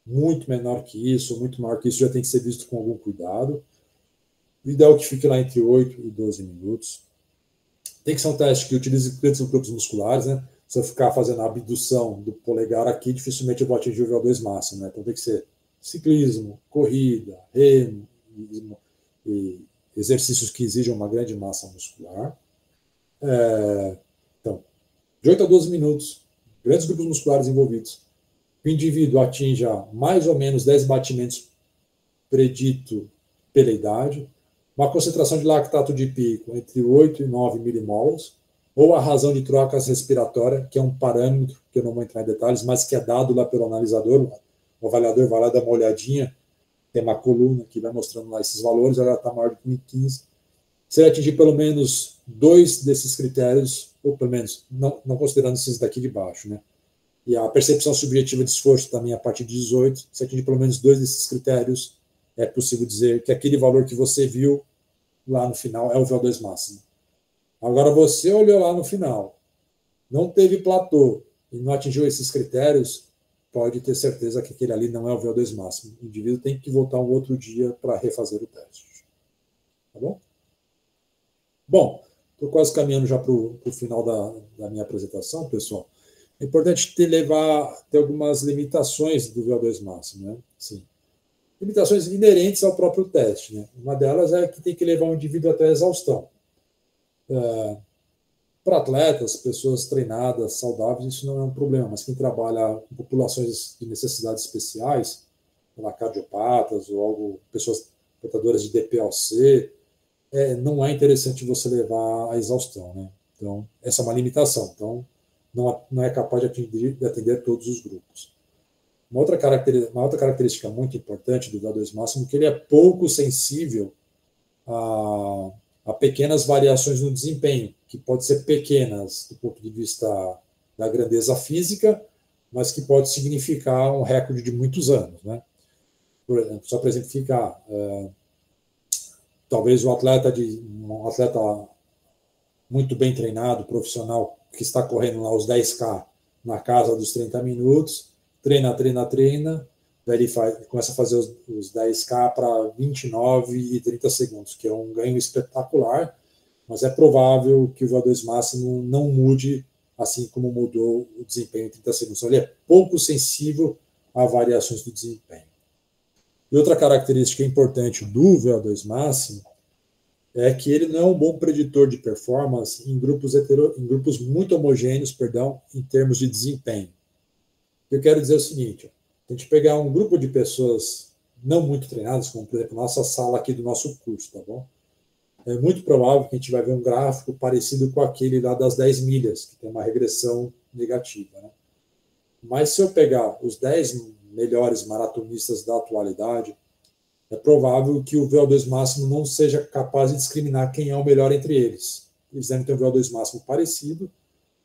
muito menor que isso, muito maior que isso, já tem que ser visto com algum cuidado. O ideal é que fique lá entre 8 e 12 minutos. Tem que ser um teste que utilize grandes grupos musculares, né? Se eu ficar fazendo a abdução do polegar aqui, dificilmente eu vou atingir o VO2 máximo, né? Então tem que ser ciclismo, corrida, remo, e exercícios que exijam uma grande massa muscular. Então, de 8 a 12 minutos, grandes grupos musculares envolvidos. O indivíduo atinja mais ou menos 10 batimentos predito pela idade, uma concentração de lactato de pico entre 8 e 9 milimols, ou a razão de trocas respiratórias, que é um parâmetro, que eu não vou entrar em detalhes, mas que é dado lá pelo analisador. O avaliador vai lá dar uma olhadinha, tem uma coluna que vai mostrando lá esses valores, ela está maior do que 1.015. Se ele atingir pelo menos 2 desses critérios, ou pelo menos, não considerando esses daqui de baixo, né? E a percepção subjetiva de esforço também a partir de 18, se atingir pelo menos 2 desses critérios, é possível dizer que aquele valor que você viu lá no final é o VO2 máximo. Agora, você olhou lá no final, não teve platô e não atingiu esses critérios, pode ter certeza que aquele ali não é o VO2 máximo. O indivíduo tem que voltar um outro dia para refazer o teste. Tá bom? Bom, estou quase caminhando já para o final da minha apresentação, pessoal. É importante ter algumas limitações do VO2 máximo, né? Sim. Limitações inerentes ao próprio teste, né? Uma delas é que tem que levar o indivíduo até a exaustão. Para atletas, pessoas treinadas, saudáveis, isso não é um problema, mas quem trabalha com populações de necessidades especiais, como cardiopatas ou pessoas portadoras de DPLC, não é interessante você levar a exaustão, né? Então, essa é uma limitação. Então, não é capaz de atender todos os grupos. Uma outra característica muito importante do VO2 máximo é que ele é pouco sensível a pequenas variações no desempenho, que podem ser pequenas do ponto de vista da grandeza física, mas que pode significar um recorde de muitos anos, né? Por exemplo, só para exemplificar, talvez um atleta muito bem treinado, profissional, que está correndo lá os 10K na casa dos 30 minutos, treina, daí ele começa a fazer os 10K para 29 e 30 segundos, que é um ganho espetacular, mas é provável que o VO2 máximo não mude assim como mudou o desempenho em 30 segundos. Então, ele é pouco sensível a variações do desempenho. E outra característica importante do VO2 máximo é que ele não é um bom preditor de performance em grupos muito homogêneos, em termos de desempenho. Eu quero dizer o seguinte: a gente pegar um grupo de pessoas não muito treinadas, como, por exemplo, nossa sala aqui do nosso curso, tá bom? É muito provável que a gente vai ver um gráfico parecido com aquele lá das 10 milhas, que tem uma regressão negativa, né? Mas se eu pegar os 10 melhores maratonistas da atualidade, é provável que o VO2 máximo não seja capaz de discriminar quem é o melhor entre eles. Eles devem ter um VO2 máximo parecido,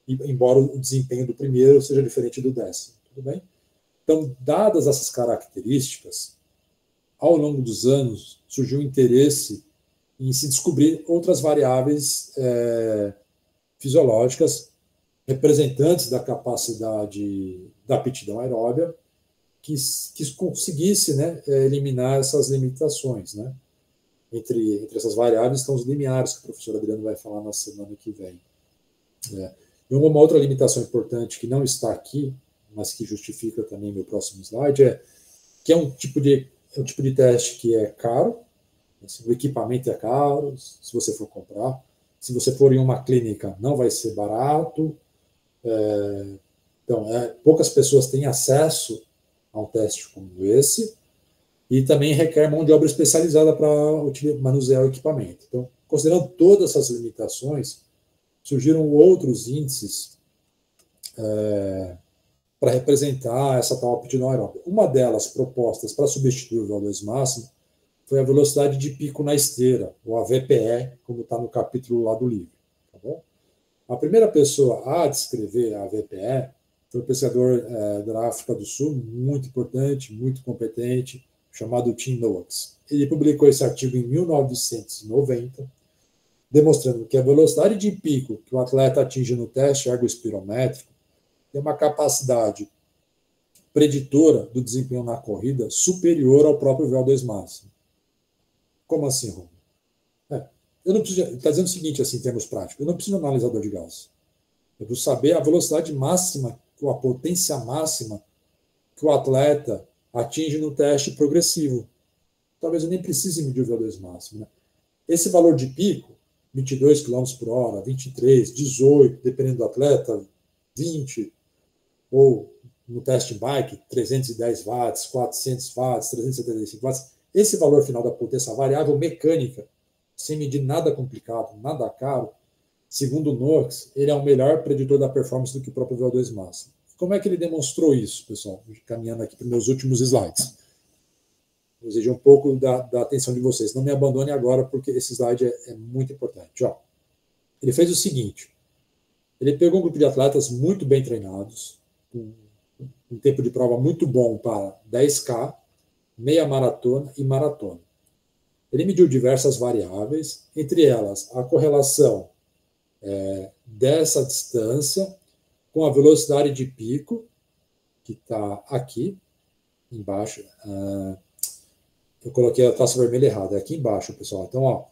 embora o desempenho do primeiro seja diferente do 10º. Tudo bem? Então, dadas essas características, ao longo dos anos surgiu um interesse em se descobrir outras variáveis fisiológicas representantes da capacidade da aptidão aeróbia que conseguisse, né, eliminar essas limitações, né? Entre essas variáveis estão os limiares, que o professor Adriano vai falar na semana que vem. E uma outra limitação importante que não está aqui, mas que justifica também meu próximo slide, que é um tipo de teste que é caro, assim, o equipamento é caro, se você for comprar. Se você for em uma clínica, não vai ser barato. Então, poucas pessoas têm acesso a um teste como esse. e também requer mão de obra especializada para manusear o equipamento. Então, considerando todas essas limitações, surgiram outros índices para representar essa tal aptidão aeróbica. Uma delas, propostas para substituir o VO2 máximo, foi a velocidade de pico na esteira, ou a VPE, como está no capítulo lá do livro. Tá bom? A primeira pessoa a descrever a VPE foi um pesquisador da África do Sul, muito importante, muito competente, chamado Tim Noakes. Ele publicou esse artigo em 1990, demonstrando que a velocidade de pico que o atleta atinge no teste ergospirométrico tem uma capacidade preditora do desempenho na corrida superior ao próprio VO2 máximo. Como assim, Romulo? Eu não preciso. Está dizendo o seguinte, assim, em termos práticos: eu não preciso de um analisador de gás. Eu preciso saber a velocidade máxima, a potência máxima que o atleta atinge no teste progressivo. Talvez eu nem precise medir o VO2 máximo. Né? Esse valor de pico, 22 km por hora, 23, 18, dependendo do atleta, 20, ou no teste bike, 310 watts, 400 watts, 375 watts, esse valor final da potência variável mecânica, sem medir nada complicado, nada caro, segundo o Noakes, ele é o melhor preditor da performance do que o próprio VO2 máximo. Como é que ele demonstrou isso, pessoal? Caminhando aqui para os meus últimos slides. Vou exigir um pouco da atenção de vocês. Não me abandone agora, porque esse slide é muito importante. Ó, ele fez o seguinte: ele pegou um grupo de atletas muito bem treinados, com um tempo de prova muito bom para 10K, meia maratona e maratona. Ele mediu diversas variáveis, entre elas a correlação dessa distância com a velocidade de pico, que está aqui embaixo. Eu coloquei a taça vermelha errada, é aqui embaixo, pessoal. Então, ó,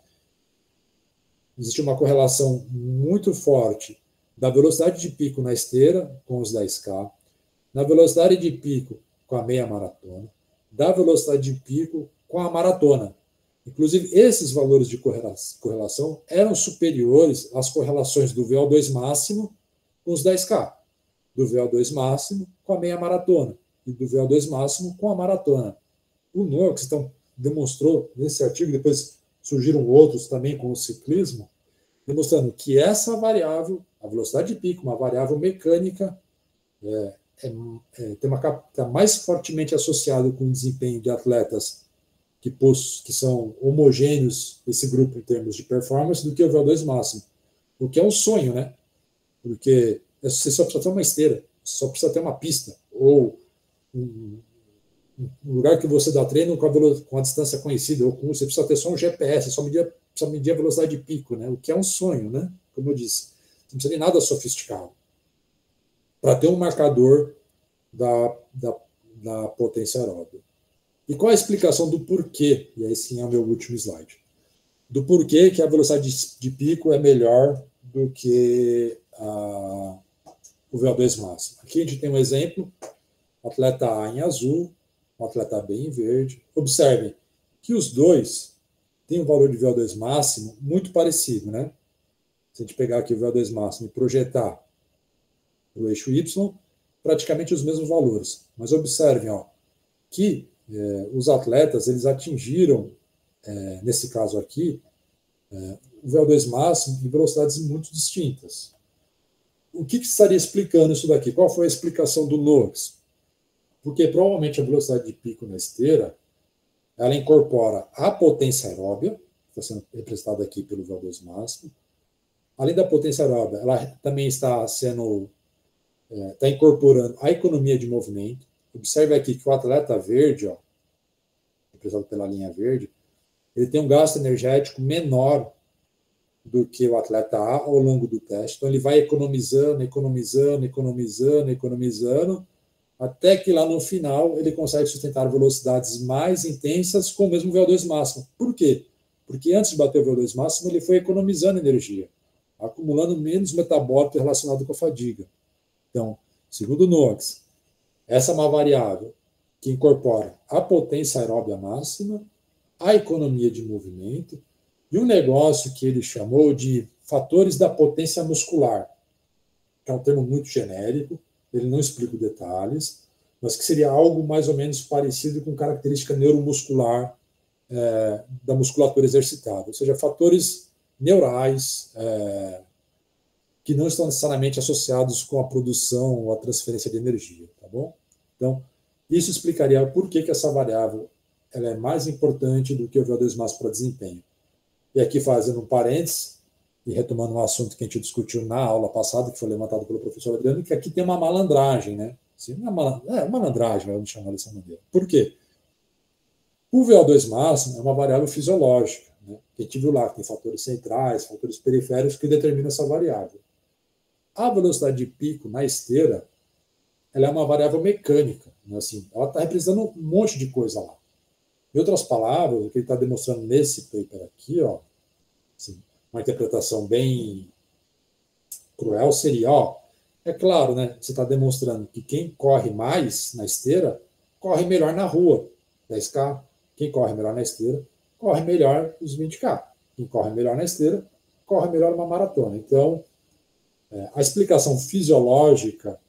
existe uma correlação muito forte da velocidade de pico na esteira com os 10K, na velocidade de pico com a meia maratona, da velocidade de pico com a maratona. Inclusive, esses valores de correlação eram superiores às correlações do VO2 máximo com os 10K, do VO2 máximo com a meia maratona e do VO2 máximo com a maratona. O Noakes, então, demonstrou nesse artigo, depois surgiram outros também com o ciclismo, demonstrando que essa variável, a velocidade de pico, uma variável mecânica, está mais fortemente associado com o desempenho de atletas que são homogêneos, esse grupo em termos de performance, do que o VO2 máximo. O que é um sonho, né? Porque você só precisa ter uma esteira, só precisa ter uma pista, ou um lugar que você dá treino com a distância conhecida, ou você precisa ter só um GPS, precisa medir a velocidade de pico, né? O que é um sonho, né? Como eu disse, não precisa de nada sofisticado para ter um marcador da potência aeróbica. E qual a explicação do porquê? E aí sim é o meu último slide. Do porquê que a velocidade de pico é melhor do que o VO2 máximo. Aqui a gente tem um exemplo, atleta A em azul, o atleta B em verde. Observem que os dois têm um valor de VO2 máximo muito parecido, né? Se a gente pegar aqui o VO2 máximo e projetar o eixo Y, praticamente os mesmos valores. Mas observem, ó, que os atletas eles atingiram, nesse caso aqui, o VO2 máximo em velocidades muito distintas. O que estaria explicando isso daqui? Qual foi a explicação do Noakes? Porque provavelmente a velocidade de pico na esteira ela incorpora a potência aeróbia, que está sendo representada aqui pelo VO2 máximo. Além da potência aeróbia, ela também está incorporando a economia de movimento. Observe aqui que o atleta verde, ó, representado pela linha verde, ele tem um gasto energético menor do que o atleta A ao longo do teste. Então, ele vai economizando, até que lá no final ele consegue sustentar velocidades mais intensas com o mesmo VO2 máximo. Por quê? Porque antes de bater o VO2 máximo, ele foi economizando energia, acumulando menos metabólico relacionado com a fadiga. Então, segundo o Noakes, essa é uma variável que incorpora a potência aeróbia máxima, a economia de movimento e um negócio que ele chamou de fatores da potência muscular, que é um termo muito genérico, ele não explica os detalhes, mas que seria algo mais ou menos parecido com característica neuromuscular da musculatura exercitada, ou seja, fatores neurais que não estão necessariamente associados com a produção ou a transferência de energia, tá bom? Então, isso explicaria por que essa variável ela é mais importante do que o VO2 máximo para desempenho. E aqui, fazendo um parênteses, e retomando um assunto que a gente discutiu na aula passada, que foi levantado pelo professor Adriano, que aqui tem uma malandragem, né? Assim, malandragem, vamos chamar dessa maneira. Por quê? O VO2 máximo é uma variável fisiológica, né? A gente viu lá que tem fatores centrais, fatores periféricos que determinam essa variável. A velocidade de pico na esteira, ela é uma variável mecânica, né? Assim, ela está representando um monte de coisa lá. Em outras palavras, o que ele está demonstrando nesse paper aqui, ó, assim, uma interpretação bem cruel seria, é claro, né? Você está demonstrando que quem corre mais na esteira corre melhor na rua, 10K. Quem corre melhor na esteira corre melhor os 20K. Quem corre melhor na esteira corre melhor uma maratona. Então, a explicação fisiológica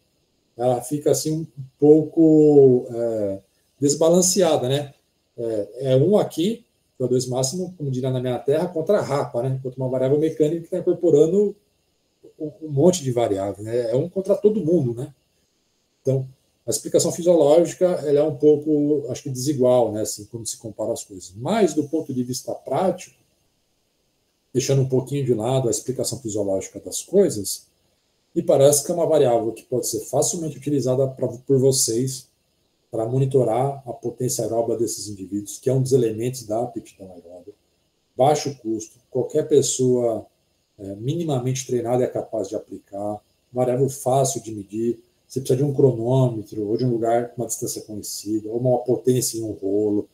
ela fica assim um pouco desbalanceada, né? Um aqui, VO2 máximo, como diria na minha terra, contra a rapa, né? Contra uma variável mecânica que está incorporando um monte de variáveis, né? É um contra todo mundo, né? Então, a explicação fisiológica ela é um pouco, acho que desigual, né? Assim, quando se compara as coisas. Mas, do ponto de vista prático, deixando um pouquinho de lado a explicação fisiológica das coisas, me parece que é uma variável que pode ser facilmente utilizada por vocês para monitorar a potência aeróbica desses indivíduos, que é um dos elementos da aptidão aeróbica. Baixo custo, qualquer pessoa minimamente treinada é capaz de aplicar, variável fácil de medir, você precisa de um cronômetro, ou de um lugar com uma distância conhecida, ou uma potência em um rolo,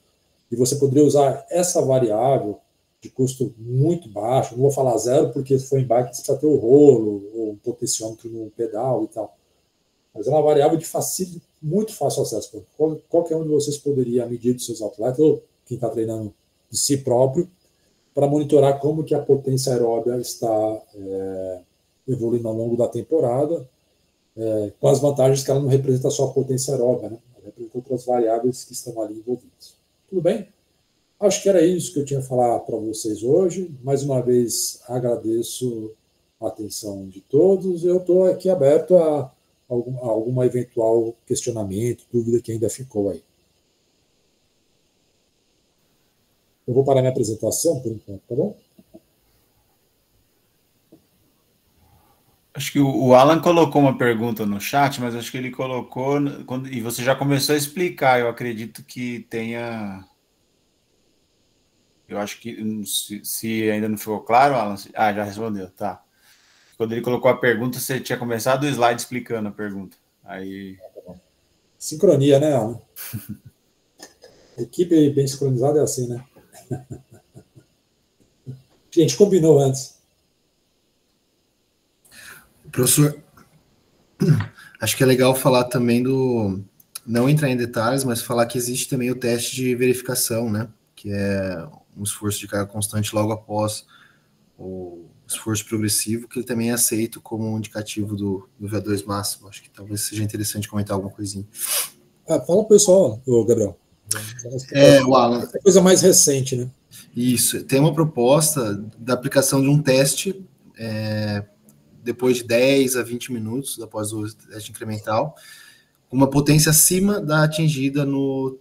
e você poderia usar essa variável de custo muito baixo, não vou falar zero, porque se for em bike você precisa ter o rolo, ou um potenciômetro no pedal e tal, mas é uma variável de muito fácil acesso. Qualquer um de vocês poderia medir dos seus atletas, ou quem está treinando de si próprio, para monitorar como que a potência aeróbica está evoluindo ao longo da temporada, com as vantagens que ela não representa só a potência aeróbica, né? Ela representa outras variáveis que estão ali envolvidas. Tudo bem? Acho que era isso que eu tinha a falar para vocês hoje. Mais uma vez, agradeço a atenção de todos. Eu estou aqui aberto a algum eventual questionamento, dúvida que ainda ficou aí. Eu vou parar minha apresentação por enquanto, tá bom? Acho que o Alan colocou uma pergunta no chat, mas acho que ele colocou e você já começou a explicar. Eu acredito que tenha. Eu acho que se ainda não ficou claro, Alan. Já respondeu, tá. Quando ele colocou a pergunta, você tinha começado o slide explicando a pergunta. Aí. Sincronia, né, Alan? Equipe bem sincronizada é assim, né? A gente combinou antes. Professor, acho que é legal falar também não entrar em detalhes, mas falar que existe também o teste de verificação, né? Que é um esforço de carga constante logo após o esforço progressivo, que ele também é aceito como um indicativo do VO2 máximo. Acho que talvez seja interessante comentar alguma coisinha. Fala pro pessoal, Gabriel. O Alan. É coisa mais recente, né? Isso. Tem uma proposta da aplicação de um teste depois de 10 a 20 minutos após o teste incremental, uma potência acima da atingida no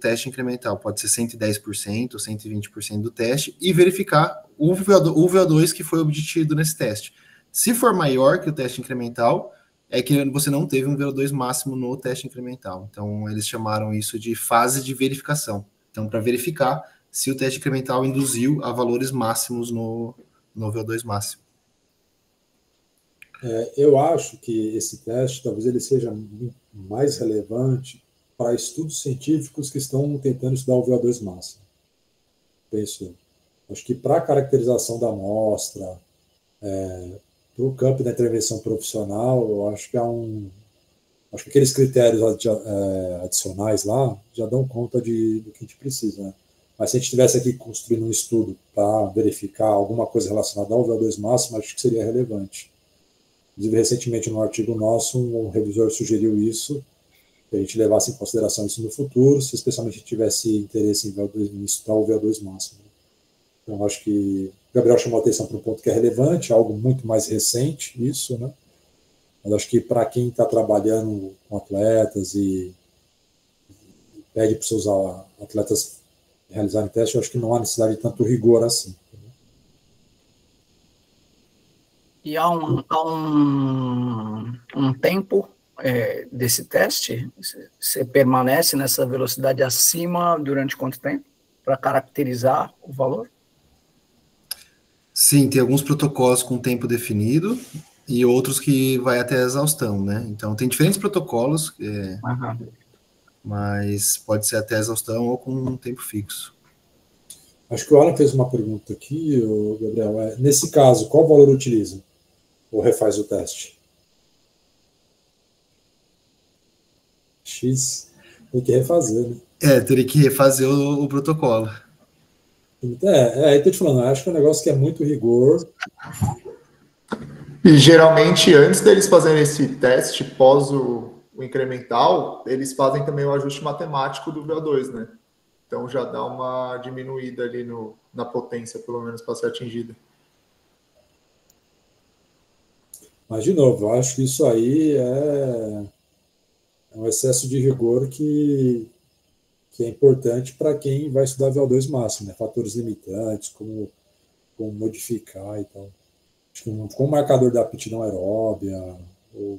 teste incremental. Pode ser 110% ou 120% do teste, e verificar o VO2 que foi obtido nesse teste. Se for maior que o teste incremental, é que você não teve um VO2 máximo no teste incremental. Então, eles chamaram isso de fase de verificação. Então, para verificar se o teste incremental induziu a valores máximos no VO2 máximo. Eu acho que esse teste, talvez ele seja mais relevante para estudos científicos que estão tentando estudar o VO2 máximo. Penso eu. Acho que para a caracterização da amostra, para o campo da intervenção profissional, eu acho que acho que aqueles critérios adicionais lá já dão conta do que a gente precisa, né? Mas se a gente estivesse aqui construindo um estudo para verificar alguma coisa relacionada ao VO2 máximo, acho que seria relevante. Inclusive, recentemente, num artigo nosso, um revisor sugeriu isso, que a gente levasse em consideração isso no futuro, se especialmente tivesse interesse em estudar o VO2 máximo. Então, acho que o Gabriel chamou a atenção para um ponto que é relevante, algo muito mais recente, isso, né? Mas acho que para quem está trabalhando com atletas e pede para seus atletas realizarem teste, eu acho que não há necessidade de tanto rigor assim. E há um tempo desse teste? Você permanece nessa velocidade acima durante quanto tempo? Para caracterizar o valor? Sim, tem alguns protocolos com tempo definido e outros que vai até a exaustão, né? Então, tem diferentes protocolos, mas pode ser até a exaustão ou com um tempo fixo. Acho que o Alan fez uma pergunta aqui, Gabriel. Nesse caso, qual valor utiliza? Ou refaz o teste? X, tem que refazer, né? Teria que refazer o protocolo. Aí tô te falando, acho que é um negócio que é muito rigor. E geralmente, antes deles fazerem esse teste, pós o incremental, eles fazem também o ajuste matemático do VO2, né? Então já dá uma diminuída ali na potência, pelo menos, para ser atingida. Mas, de novo, eu acho que isso aí é um excesso de rigor que é importante para quem vai estudar VO2 máximo, né? Fatores limitantes, como modificar e tal. Acho que como marcador da aptidão aeróbia, ou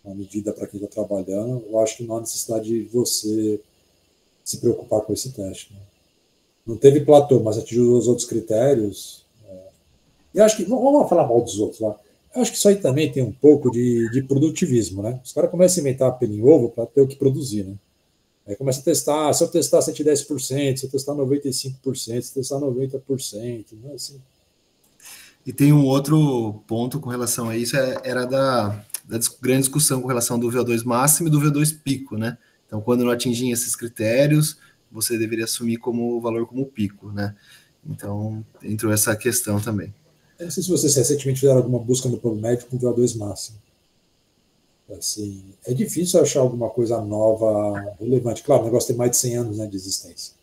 uma medida para quem está trabalhando, eu acho que não há necessidade de você se preocupar com esse teste, né? Não teve platô, mas atingiu os outros critérios. E acho que, vamos falar mal dos outros lá. Eu acho que isso aí também tem um pouco de produtivismo, né? Os caras começam a inventar pelo em ovo para ter o que produzir, né? Aí começa a testar, se eu testar 110%, se eu testar 95%, se eu testar 90%, né? Assim. E tem um outro ponto com relação a isso, era da grande discussão com relação do VO2 máximo e do VO2 pico, né? Então, quando não atingir esses critérios, você deveria assumir como o valor como pico, né? Então, entrou essa questão também. Eu não sei se vocês recentemente fizeram alguma busca no PubMed com VO2 máximo. Assim, é difícil achar alguma coisa nova, relevante. Claro, o negócio tem mais de 100 anos, né, de existência.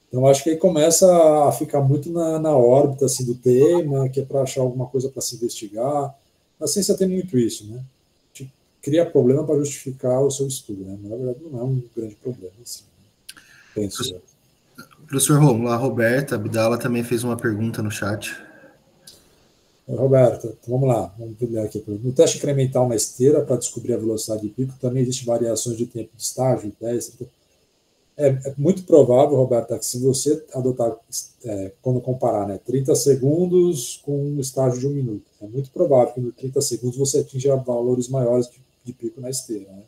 Então, acho que aí começa a ficar muito na órbita assim, do tema, que é para achar alguma coisa para se investigar. A ciência tem muito isso, né? A gente cria problema para justificar o seu estudo, né? Mas, na verdade, não é um grande problema. Assim, penso eu. Professor Romulo, a Roberta Abdala também fez uma pergunta no chat. Roberta, então vamos lá. Vamos ler aqui. No teste incremental na esteira, para descobrir a velocidade de pico, também existem variações de tempo de estágio, teste. É muito provável, Roberta, que se você adotar, quando comparar, né, 30 segundos com um estágio de 1 minuto, é muito provável que nos 30 segundos você atinja valores maiores de pico na esteira, né?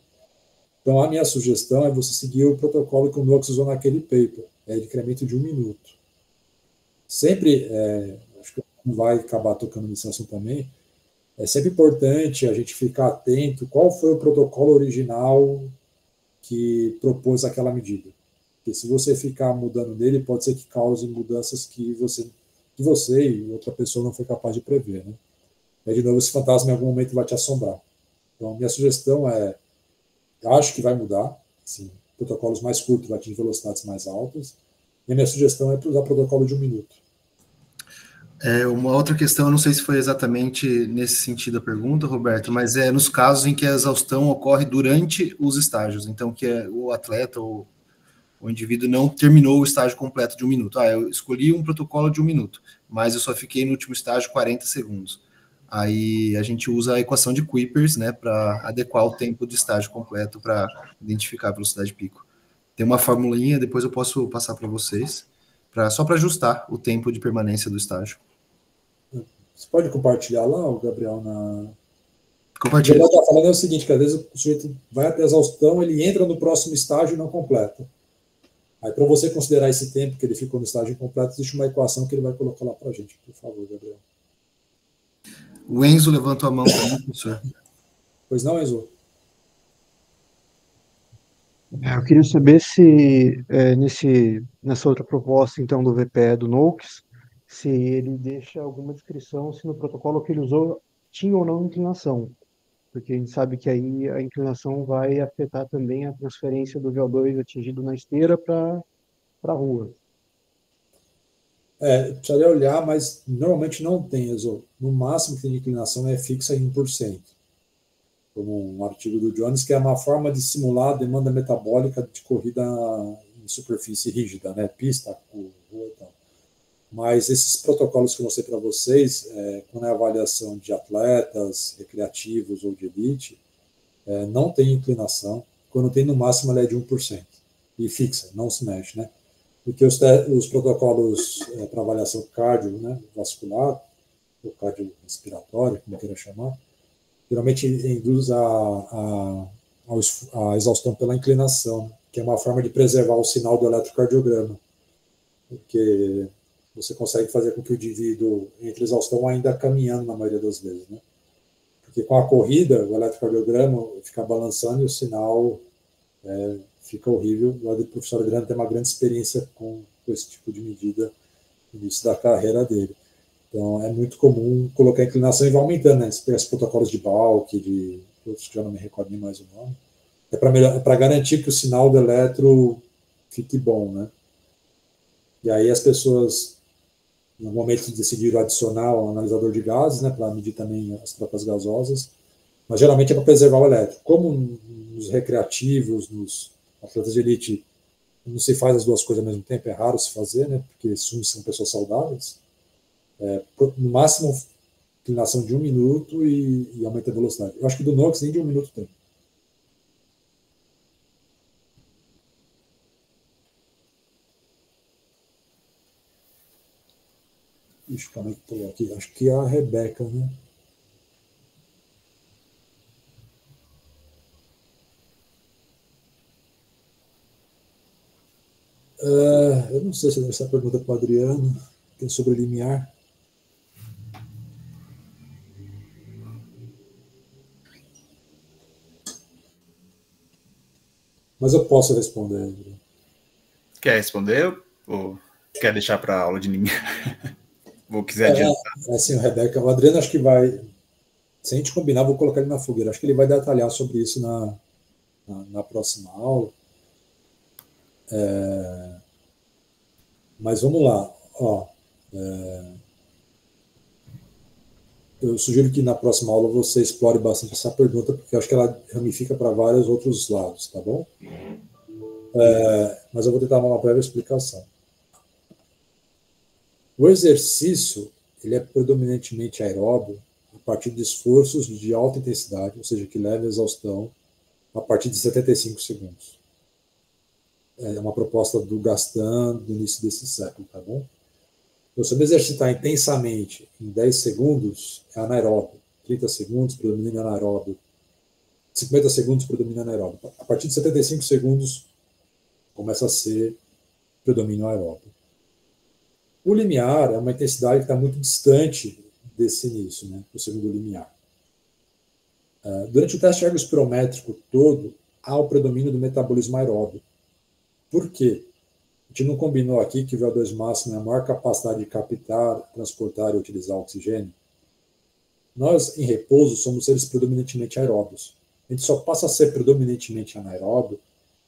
Então, a minha sugestão é você seguir o protocolo que o Knox usou naquele paper, de incremento de 1 minuto. Sempre, acho que não vai acabar tocando nesse assunto também, é sempre importante a gente ficar atento qual foi o protocolo original que propôs aquela medida. Porque se você ficar mudando nele, pode ser que cause mudanças que você e outra pessoa não foi capaz de prever, né? E, de novo, esse fantasma em algum momento vai te assombrar. Então, minha sugestão acho que vai mudar, assim, protocolos mais curtos vai atingir velocidades mais altas, e a minha sugestão é usar protocolo de 1 minuto. Uma outra questão, eu não sei se foi exatamente nesse sentido a pergunta, Roberto, mas é nos casos em que a exaustão ocorre durante os estágios, então que o atleta ou o indivíduo não terminou o estágio completo de 1 minuto. Eu escolhi um protocolo de 1 minuto, mas eu só fiquei no último estágio 40 segundos. Aí a gente usa a equação de Kuipers, né, para adequar o tempo de estágio completo para identificar a velocidade pico. Tem uma formulinha, depois eu posso passar para vocês, só para ajustar o tempo de permanência do estágio. Você pode compartilhar lá, Gabriel, Compartilha. O que ele está falando é o seguinte, que às vezes o sujeito vai até a exaustão, ele entra no próximo estágio e não completa. Aí, para você considerar esse tempo que ele ficou no estágio incompleto, existe uma equação que ele vai colocar lá para a gente. Por favor, Gabriel. O Enzo levantou a mão também, professor. Pois não, Enzo? Eu queria saber se nessa outra proposta, então, do VPE do Knox, se ele deixa alguma descrição se no protocolo que ele usou tinha ou não inclinação. Porque a gente sabe que aí a inclinação vai afetar também a transferência do VO2 atingido na esteira para a rua. Precisaria olhar, mas normalmente não tem, Exo. No máximo que tem de inclinação é fixa em 1%. Como um artigo do Jones, que é uma forma de simular a demanda metabólica de corrida em superfície rígida, né? Pista, rua e tal. Mas esses protocolos que eu mostrei para vocês, quando é avaliação de atletas recreativos ou de elite, não tem inclinação. Quando tem, no máximo, ela é de 1%. E fixa, não se mexe, né? Porque os protocolos para avaliação cardiovascular, ou cardiorrespiratória, como queira chamar, geralmente induz a exaustão pela inclinação, que é uma forma de preservar o sinal do eletrocardiograma, porque você consegue fazer com que o indivíduo entre exaustão ainda caminhando na maioria das vezes, né? Porque com a corrida, o eletrocardiograma fica balançando e o sinal fica horrível. O professor Adriano tem uma grande experiência com esse tipo de medida no início da carreira dele. Então, é muito comum colocar a inclinação e vai aumentando, né? Você pega esses protocolos de Balk, de outros que já não me recordo nem mais o nome. É para garantir que o sinal do eletro fique bom, né? E aí as pessoas, no momento, decidiram adicionar o analisador de gases, né? Para medir também as trocas gasosas. Mas geralmente é para preservar o eletro. Como nos recreativos, nos atletas de elite, não se faz as duas coisas ao mesmo tempo, é raro se fazer, né? Porque são pessoas saudáveis. No máximo, inclinação de 1 minuto e aumenta a velocidade. Eu acho que do Nox nem de 1 minuto tem. Ixi, calma aí que pulou aqui. Acho que é a Rebeca, né? Eu não sei se essa pergunta para o Adriano, tem sobre limiar. Mas eu posso responder, Adriano. Quer responder ou quer deixar para a aula de limiar? Ou quiser adiantar? Assim, Rebeca, o Adriano acho que vai, se a gente combinar, vou colocar ele na fogueira. Acho que ele vai detalhar sobre isso na próxima aula. Mas vamos lá. Eu sugiro que na próxima aula você explore bastante essa pergunta, porque eu acho que ela ramifica para vários outros lados, tá bom? Mas eu vou tentar dar uma breve explicação. O exercício ele é predominantemente aeróbio a partir de esforços de alta intensidade, ou seja, que leva à exaustão a partir de 75 segundos. É uma proposta do Gaston do início desse século, tá bom? Então, se eu me exercitar intensamente em 10 segundos, é anaeróbio. 30 segundos, predomina anaeróbio. 50 segundos, predomina anaeróbio. A partir de 75 segundos, começa a ser predomínio aeróbio. O limiar é uma intensidade que está muito distante desse início, né? O segundo limiar. Durante o teste ergospirométrico todo, há o predomínio do metabolismo aeróbio. Por quê? A gente não combinou aqui que o VO2 máximo é a maior capacidade de captar, transportar e utilizar oxigênio? Nós, em repouso, somos seres predominantemente aeróbios. A gente só passa a ser predominantemente anaeróbio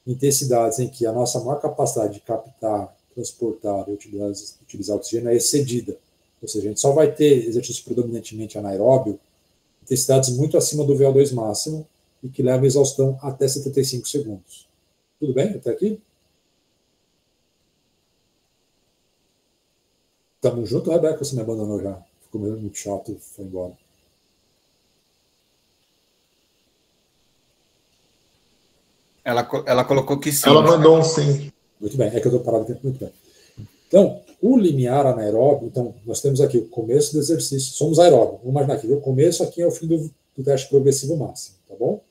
em intensidades em que a nossa maior capacidade de captar, transportar e utilizar oxigênio é excedida. Ou seja, a gente só vai ter exercício predominantemente anaeróbio em intensidades muito acima do VO2 máximo e que leva a exaustão até 75 segundos. Tudo bem até aqui? Estamos juntos, Rebeca? Você me abandonou já? Ficou muito chato e foi embora. Ela colocou que sim. Ela mandou um sim. Muito bem, é que eu estou parado aqui. Muito bem. Então, o limiar anaeróbio, então, nós temos aqui o começo do exercício. Somos aeróbios. Vamos imaginar aqui, o começo aqui é o fim do teste progressivo máximo, tá bom?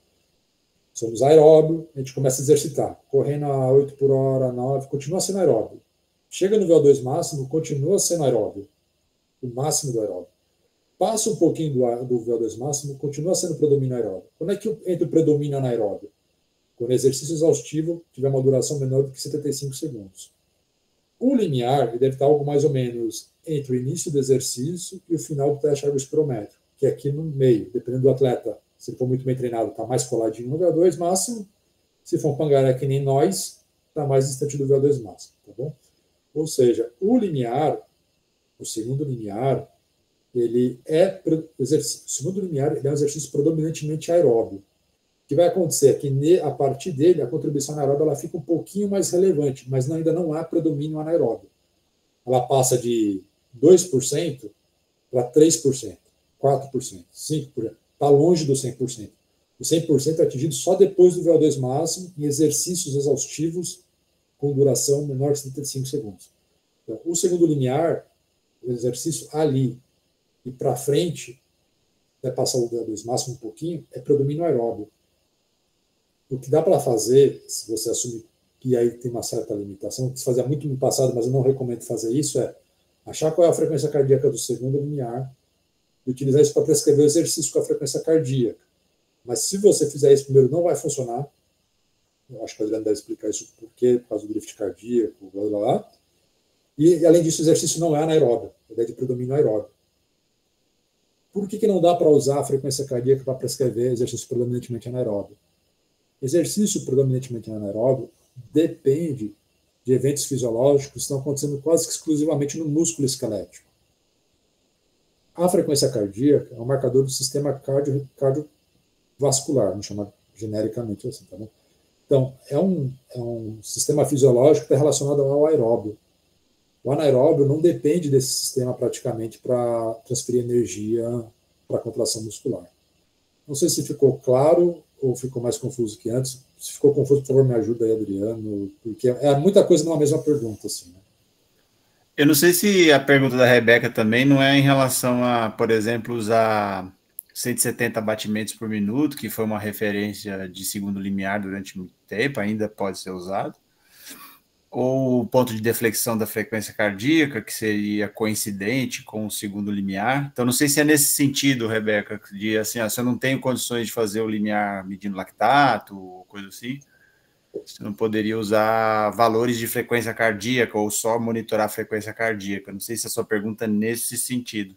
Somos aeróbio, a gente começa a exercitar. Correndo a 8 por hora, 9, continua sendo aeróbio. Chega no VO2 máximo, continua sendo aeróbio. O máximo do aeróbio. Passa um pouquinho do VO2 máximo, continua sendo predomínio aeróbio. Quando é que entra o predomínio anaeróbio? Quando o exercício exaustivo tiver uma duração menor do que 75 segundos. O limiar ele deve estar algo mais ou menos entre o início do exercício e o final do teste ergospirométrico, que é aqui no meio, dependendo do atleta, Se ele for muito bem treinado, está mais coladinho no VO2 máximo. Se for um pangaré que nem nós, está mais distante do VO2 máximo, tá bom? Ou seja, o segundo limiar, ele é o segundo limiar, ele é um exercício predominantemente aeróbio. O que vai acontecer é que, a partir dele, a contribuição anaeróbica ela fica um pouquinho mais relevante, mas ainda não há predomínio anaeróbio. Ela passa de 2% para 3%, 4%, 5%. Está longe do 100%. O 100% é atingido só depois do VO2 máximo em exercícios exaustivos com duração menor de 35 segundos. Então, o segundo limiar, o exercício ali e para frente, até passar o VO2 máximo um pouquinho, é predomínio aeróbio. O que dá para fazer, se você assumir que aí tem uma certa limitação, que se fazia muito no passado, mas eu não recomendo fazer isso, é achar qual é a frequência cardíaca do segundo limiar e utilizar isso para prescrever o exercício com a frequência cardíaca. Mas se você fizer isso primeiro, não vai funcionar. Eu acho que o Adriano deve explicar isso por quê, por causa do drift cardíaco, blá, blá, blá. E, além disso, o exercício não é anaeróbio, ele é de predomínio aeróbio. Por que não dá para usar a frequência cardíaca para prescrever exercício predominantemente anaeróbio? Exercício predominantemente anaeróbio depende de eventos fisiológicos que estão acontecendo quase que exclusivamente no músculo esquelético. A frequência cardíaca é um marcador do sistema cardiovascular, vamos chamar genericamente assim, tá bom? Então, é um sistema fisiológico que está relacionado ao aeróbio. O anaeróbio não depende desse sistema praticamente para transferir energia para a contração muscular. Não sei se ficou claro ou ficou mais confuso que antes. Se ficou confuso, por favor, me ajuda aí, Adriano, porque é muita coisa numa mesma pergunta, assim, né? Eu não sei se a pergunta da Rebeca também não é em relação a, por exemplo, usar 170 batimentos por minuto, que foi uma referência de segundo limiar durante muito tempo, ainda pode ser usado, ou o ponto de deflexão da frequência cardíaca, que seria coincidente com o segundo limiar. Então, não sei se é nesse sentido, Rebeca, de assim, se eu não tenho condições de fazer o limiar medindo lactato, ou coisa assim, você não poderia usar valores de frequência cardíaca ou só monitorar a frequência cardíaca. Não sei se a sua pergunta é nesse sentido.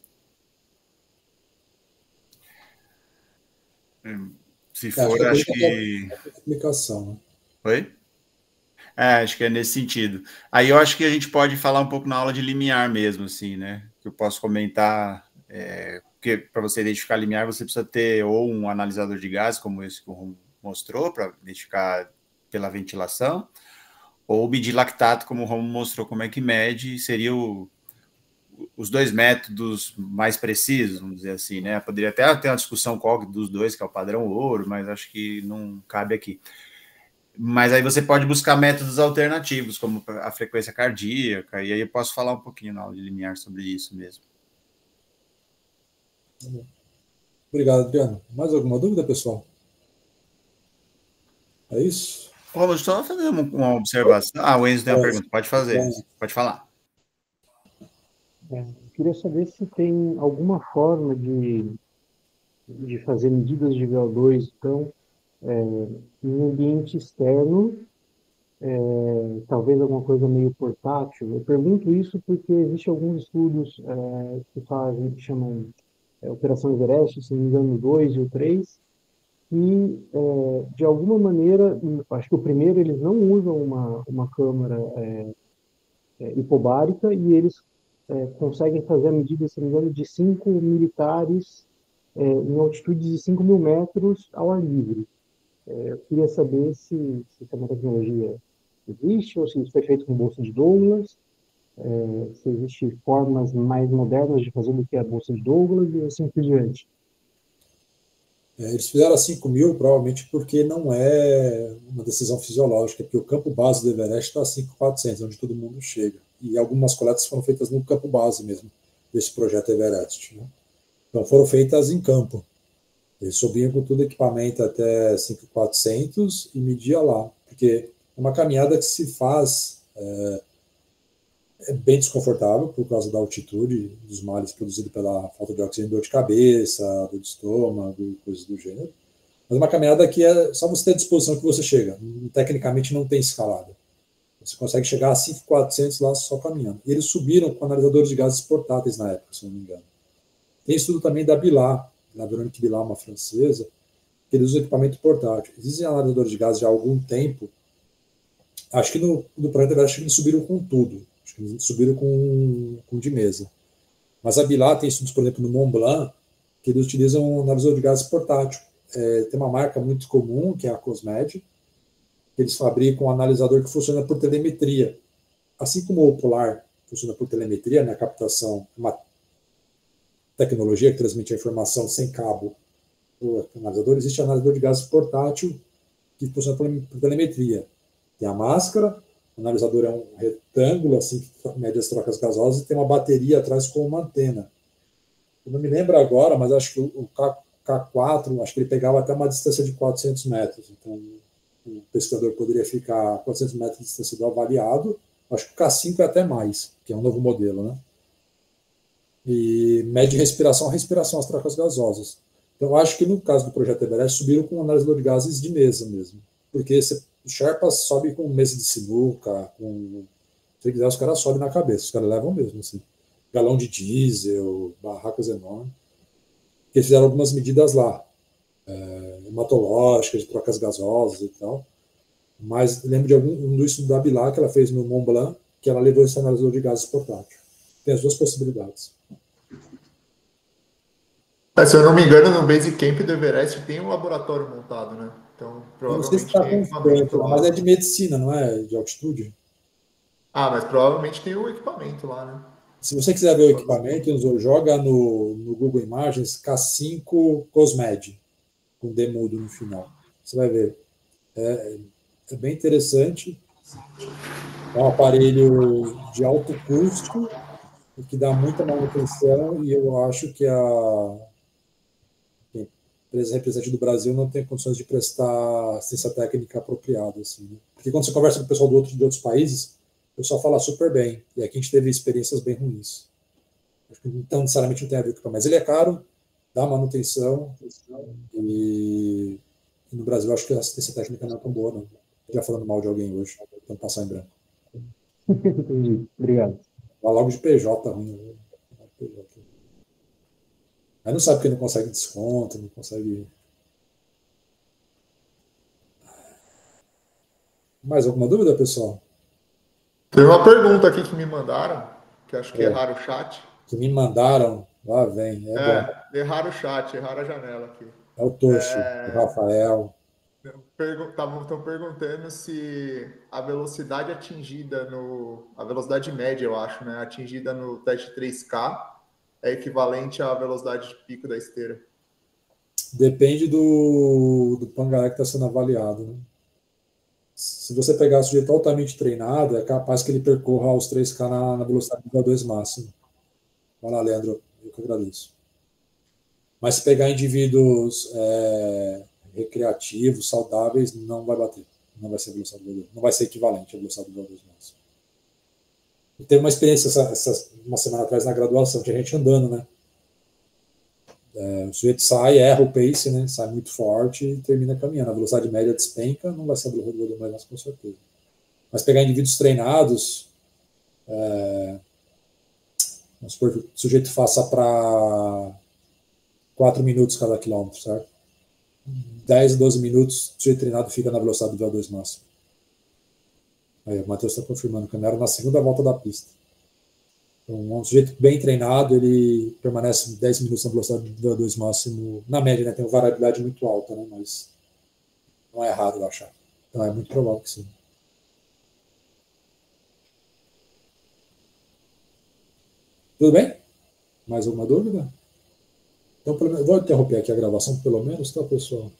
Se for, acho que... Explicação, né? Oi? Acho que é nesse sentido. Aí eu acho que a gente pode falar um pouco na aula de limiar mesmo, assim, né? Que eu posso comentar, porque para você identificar limiar, você precisa ter ou um analisador de gases, como esse que o Ron mostrou, para identificar pela ventilação, ou medir lactato, como o Romo mostrou como é que mede, seria os dois métodos mais precisos, vamos dizer assim, né? Poderia até ter uma discussão qual dos dois, que é o padrão ouro, mas acho que não cabe aqui. Mas aí você pode buscar métodos alternativos, como a frequência cardíaca, e aí eu posso falar um pouquinho na aula de limiar sobre isso mesmo. Obrigado, Adriano. Mais alguma dúvida, pessoal? É isso? Vamos só fazer uma observação. O Enzo tem uma pergunta. Pode fazer. Pode falar. Eu queria saber se tem alguma forma de fazer medidas de VO2, então, em ambiente externo, talvez alguma coisa meio portátil. Eu pergunto isso porque existem alguns estudos que chamam Operação Everest, se não me engano, o 2 e o 3, e, de alguma maneira, acho que o primeiro, eles não usam uma câmara hipobárica e eles conseguem fazer a medida, se não me engano, de 5 militares em altitude de 5.000 metros ao ar livre. Eu queria saber se essa tecnologia existe ou se isso foi feito com bolsa de Douglas, se existem formas mais modernas de fazer do que a bolsa de Douglas e assim por diante. Eles fizeram a 5.000, provavelmente porque não é uma decisão fisiológica, porque o campo base do Everest está a 5.400, onde todo mundo chega. E algumas coletas foram feitas no campo base mesmo, desse projeto Everest, né? Então foram feitas em campo. Eles subiam com todo o equipamento até 5.400 e mediam lá, porque é uma caminhada que se faz é bem desconfortável por causa da altitude, dos males produzidos pela falta de oxigênio, dor de cabeça, dor de estômago, coisas do gênero. Mas uma caminhada que é só você ter a disposição que você chega. Tecnicamente não tem escalada. Você consegue chegar a 5.400 lá só caminhando. E eles subiram com analisadores de gases portáteis na época, se não me engano. Tem estudo também da Bilar, da Veronique Bilar, uma francesa, que eles usam equipamento portátil. Existem analisadores de gases já há algum tempo. Acho que no projeto acho que eles subiram com tudo. Acho que eles subiram com de mesa. Mas a Bilat tem estudos, por exemplo, no Mont Blanc, que eles utilizam um analisador de gases portátil. Tem uma marca muito comum, que é a Cosmed, que eles fabricam um analisador que funciona por telemetria. Assim como o Polar funciona por telemetria, né, a captação, uma tecnologia que transmite a informação sem cabo do analisador, existe analisador de gases portátil que funciona por telemetria. Tem a máscara, o analisador é um retângulo, assim, que mede as trocas gasosas, e tem uma bateria atrás com uma antena. Eu não me lembro agora, mas acho que o K4, acho que ele pegava até uma distância de 400 metros. Então, o pesquisador poderia ficar a 400 metros de distância do avaliado. Acho que o K5 é até mais, que é um novo modelo, né? E mede respiração, as trocas gasosas. Então, acho que no caso do projeto Everest, subiram com um analisador de gases de mesa mesmo. Porque o Sherpa sobe com mesa de sinuca, se quiser, os caras sobem na cabeça, os caras levam mesmo, assim. Galão de diesel, barracas enormes. Eles fizeram algumas medidas lá, hematológicas, de trocas gasosas e tal. Mas lembro de um do estudo da Bilat que ela fez no Mont Blanc, que ela levou esse analisador de gases portátil. Tem as duas possibilidades. Se eu não me engano, no Basecamp do Everest tem um laboratório montado, né? Então, provavelmente tem equipamento lá. Mas é de medicina, não é de altitude? Ah, mas provavelmente tem o equipamento lá, né? Se você quiser ver o equipamento, joga no Google Imagens K5 Cosmed, com D mudo no final. Você vai ver. É bem interessante. É um aparelho de alto custo e que dá muita manutenção, e eu acho que a empresa representante do Brasil não tem condições de prestar assistência técnica apropriada. Assim, né? Porque quando você conversa com o pessoal de outros países, o pessoal fala super bem. E aqui a gente teve experiências bem ruins. Então, necessariamente não tem a ver com o. Mas ele é caro, dá manutenção, e no Brasil acho que a assistência técnica não é tão boa, não. Já falando mal de alguém hoje, então passar em branco. Entendi. Obrigado. Vai logo de PJ ruim. Aí não sabe porque não consegue desconto, não consegue. Mais alguma dúvida, pessoal? Tem uma pergunta aqui que me mandaram, que acho que erraram o chat. Que me mandaram, lá vem. Bom. Erraram o chat, erraram a janela aqui. É o Toshi, o Rafael. Estão perguntando se a velocidade atingida a velocidade média, eu acho, né? Atingida no teste 3K é equivalente à velocidade de pico da esteira. Depende do pangaré que está sendo avaliado, né? Se você pegar o sujeito altamente treinado, é capaz que ele percorra os 3K na velocidade do VO2 máximo. Vai lá, Leandro, eu que agradeço. Mas se pegar indivíduos recreativos, saudáveis, não vai bater. Não vai ser velocidade do VO2. Não vai ser equivalente à velocidade do VO2 máximo. Eu teve uma experiência uma semana atrás na graduação, tinha gente andando, né? O sujeito sai, erra o pace, né? Sai muito forte e termina caminhando. A velocidade média despenca, não vai ser a velocidade do VO2 máximo, com certeza. Mas pegar indivíduos treinados, vamos supor que o sujeito faça para 4 minutos cada quilômetro, certo? 10 a 12 minutos, o sujeito treinado fica na velocidade do VO2 máximo. Aí, o Matheus está confirmando que era na segunda volta da pista. Então, um sujeito bem treinado, ele permanece 10 minutos na velocidade do VO2 máximo, na média, né? Tem uma variabilidade muito alta, né? Mas não é raro eu achar. Então, é muito provável que sim. Tudo bem? Mais alguma dúvida? Então, vou interromper aqui a gravação, pelo menos, tá, pessoal?